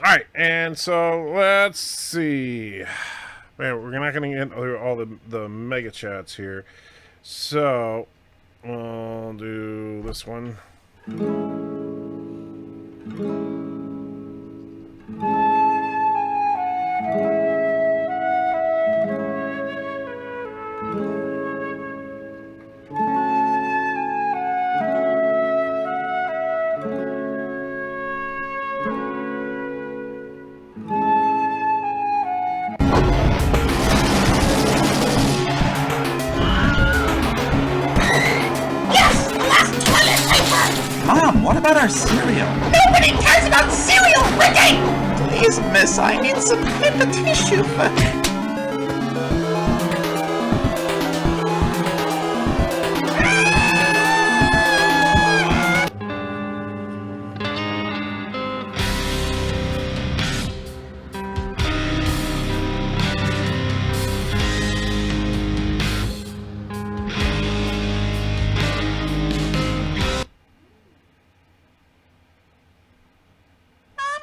right, and so let's see. Man, we're not going to get through all the mega chats here, so I'll do this one. Mom, what about our cereal? Nobody cares about cereal, Ricky! Please, miss, I need some paper tissue for...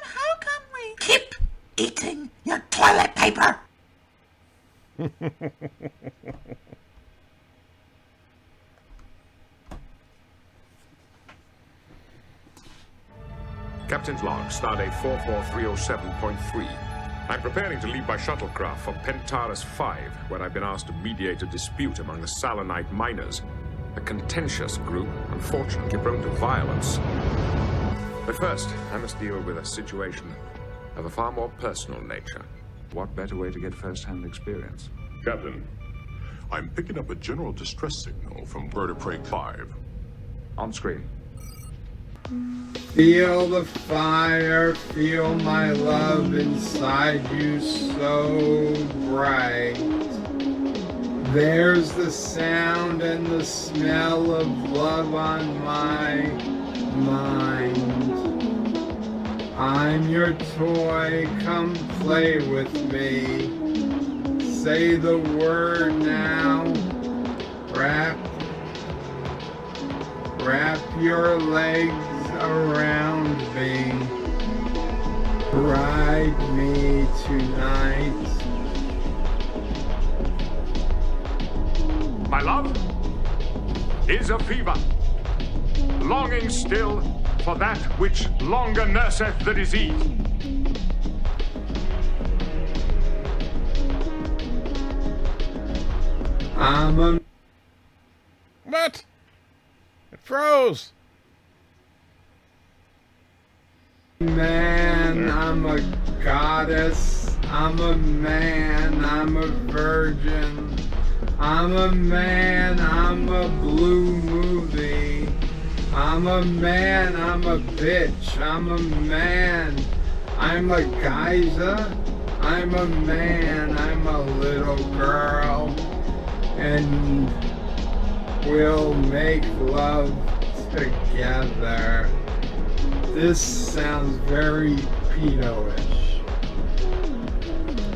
How come we keep eating your toilet paper? Captain's log, stardate 44307.3. I'm preparing to leave by shuttlecraft for Pentaris 5, where I've been asked to mediate a dispute among the Salinite miners. A contentious group, unfortunately prone to violence. But first, I must deal with a situation of a far more personal nature. What better way to get first-hand experience? Captain, I'm picking up a general distress signal from Bird of Prey 5. On screen. Feel the fire, feel my love inside you so bright. There's the sound and the smell of love on my mind. I'm your toy, come play with me. Say the word now. Wrap your legs around me. Ride me tonight. My love is a fever, longing still for that which longer nurseth the disease. I'm a... What? It froze. Man, I'm a goddess. I'm a man, I'm a virgin. I'm a man, I'm a blue movie. I'm a man, I'm a bitch. I'm a man, I'm a geyser. I'm a man, I'm a little girl. And we'll make love together. This sounds very pedo-ish.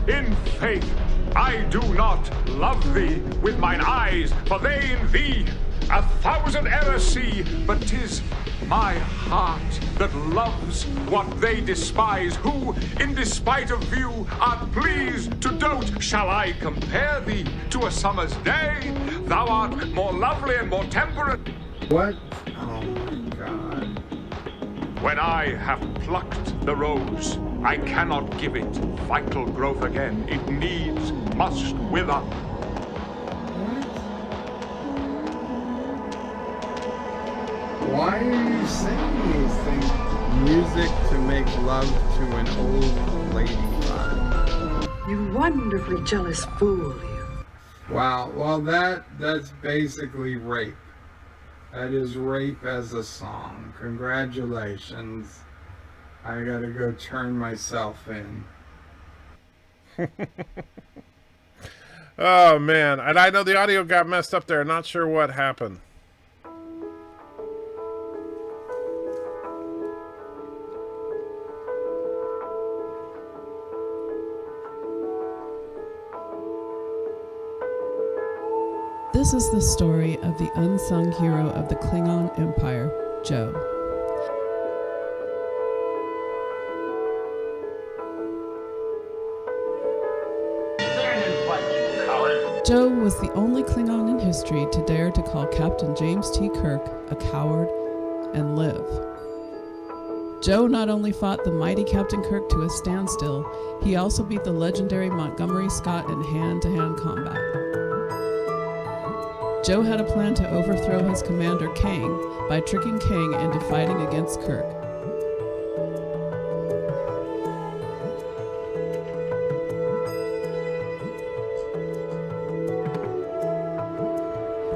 In faith, I do not love thee with mine eyes, for they in thee 1,000 errors see, but 'tis my heart that loves what they despise, who, in despite of view, art pleased to dote. Shall I compare thee to a summer's day? Thou art more lovely and more temperate. What? Oh my God. When I have plucked the rose, I cannot give it vital growth again. It needs, must wither. Why are you saying these things? Music to make love to an old ladybug. You wonderfully jealous fool, you. Wow, well that's basically rape. That is rape as a song. Congratulations. I gotta go turn myself in. Oh man, and I know the audio got messed up there. Not sure what happened. This is the story of the unsung hero of the Klingon Empire, Joe. Joe was the only Klingon in history to dare to call Captain James T. Kirk a coward and live. Joe not only fought the mighty Captain Kirk to a standstill, he also beat the legendary Montgomery Scott in hand-to-hand combat. Joe had a plan to overthrow his commander Kang by tricking Kang into fighting against Kirk.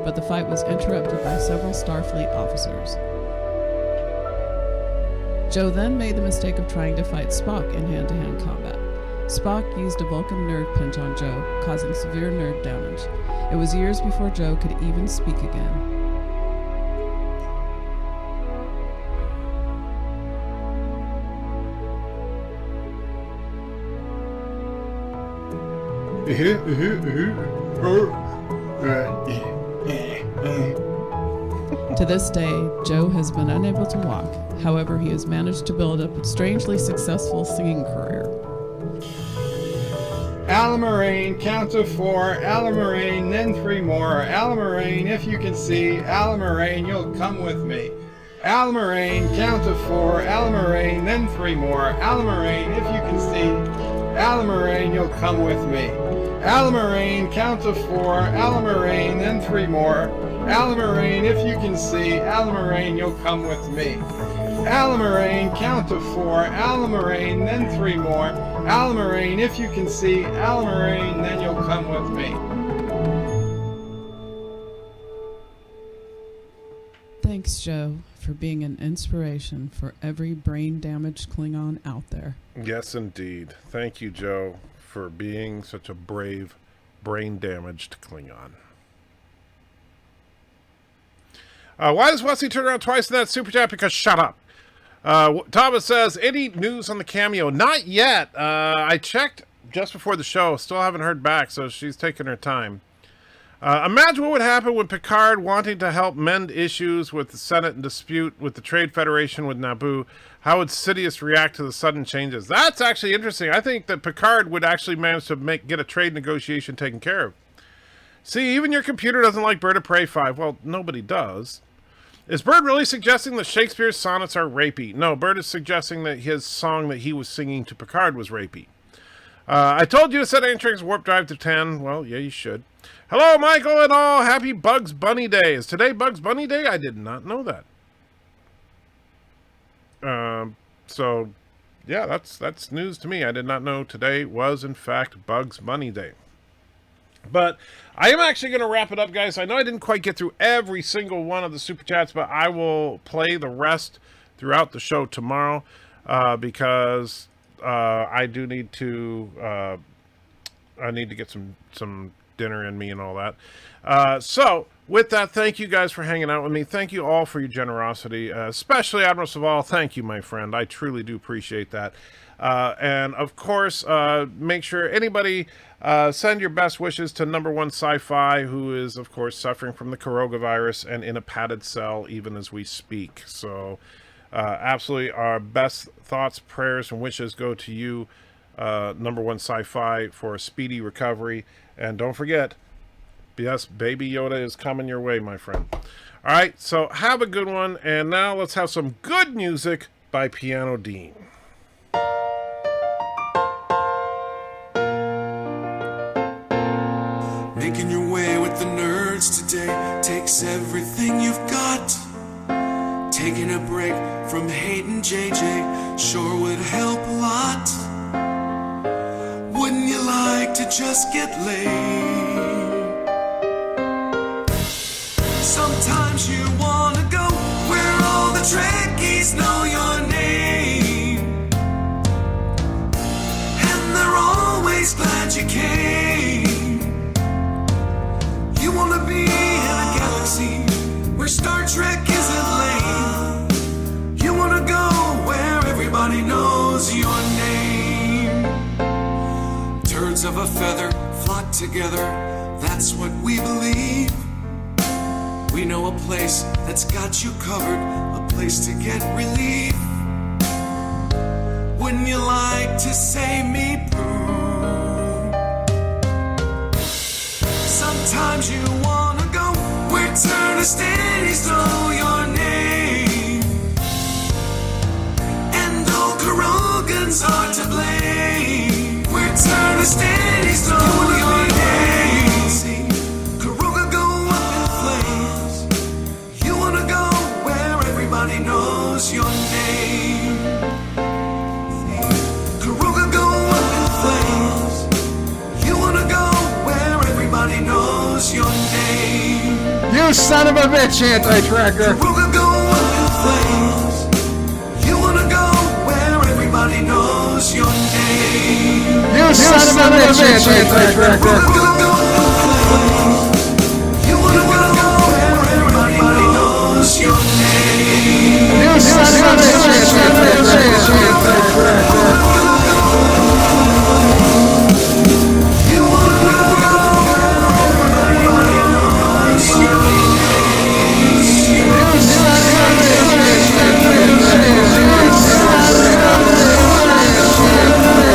But the fight was interrupted by several Starfleet officers. Joe then made the mistake of trying to fight Spock in hand-to-hand combat. Spock used a Vulcan nerd pinch on Joe, causing severe nerd damage. It was years before Joe could even speak again. To this day, Joe has been unable to walk. However, he has managed to build up a strangely successful singing career. Alamarine, count to 4, Alamarine, then 3 more. Alamarine, if you can see, Alamarine, you'll come with me. Alamarine, count to 4, Alamarine, then 3 more. Alamarine, if you can see, Alamarine, you'll come with me. Alamarine, count to 4, Alamarine, then 3 more. Alamarine, if you can see, Alamarine, you'll come with me. Alamarine, count to 4, Alamarine, then 3 more. Alamarine, if you can see, Alamarine, then you'll come with me. Thanks, Joe, for being an inspiration for every brain-damaged Klingon out there. Yes, indeed. Thank you, Joe, for being such a brave, brain-damaged Klingon. Why does Wesley turn around twice in that super chat? Because shut up. Thomas says, any news on the cameo? Not yet. I checked just before the show. Still haven't heard back, so she's taking her time. Imagine what would happen when Picard, wanting to help mend issues with the Senate and dispute with the Trade Federation with Naboo, how would Sidious react to the sudden changes? That's actually interesting. I think that Picard would actually manage to get a trade negotiation taken care of. See, even your computer doesn't like Bird of Prey 5. Well, nobody does. Is Bird really suggesting that Shakespeare's sonnets are rapey? No, Bird is suggesting that his song that he was singing to Picard was rapey. I told you to set Amtrak's warp drive to 10. Well, yeah, you should. Hello, Michael and all. Happy Bugs Bunny Day. Is today Bugs Bunny Day? I did not know that. So, yeah, that's news to me. I did not know today was, in fact, Bugs Bunny Day. But I am actually going to wrap it up, guys. I know I didn't quite get through every single one of the super chats, but I will play the rest throughout the show tomorrow because I do need to get some dinner in me and all that. So with that, thank you guys for hanging out with me. Thank you all for your generosity, especially Admiral Saval. Thank you, my friend. I truly do appreciate that. And of course, make sure anybody send your best wishes to #1 Sci-Fi, who is, of course, suffering from the coronavirus and in a padded cell even as we speak. So absolutely our best thoughts, prayers, and wishes go to you, #1 Sci-Fi, for a speedy recovery. And don't forget, yes, Baby Yoda is coming your way, my friend. All right, so have a good one. And now let's have some good music by Pianodean. Making your way with the nerds today takes everything you've got. Taking a break from hating JJ sure would help a lot. Wouldn't you like to just get laid? Sometimes you wanna go where all the Trekkies know your name, and they're always glad you came. You wanna be in a galaxy where Star Trek isn't lame. You wanna go where everybody knows your name. Birds of a feather flock together, that's what we believe. We know a place that's got you covered, a place to get relief. Wouldn't you like to say me blue? Sometimes you wanna go where Turner Steady stole your name, and old Carogan's hard to blame. Where Turner Steady stole your name. See, Caroga go up in flames. You wanna go where everybody knows your name. Caroga go up in flames. You wanna go where everybody knows your name. You son of a bitch, anti-tracker! Caroga go up in flames. You wanna go where everybody knows your name. You son of a bitch, anti-tracker! Caroga go up in flames.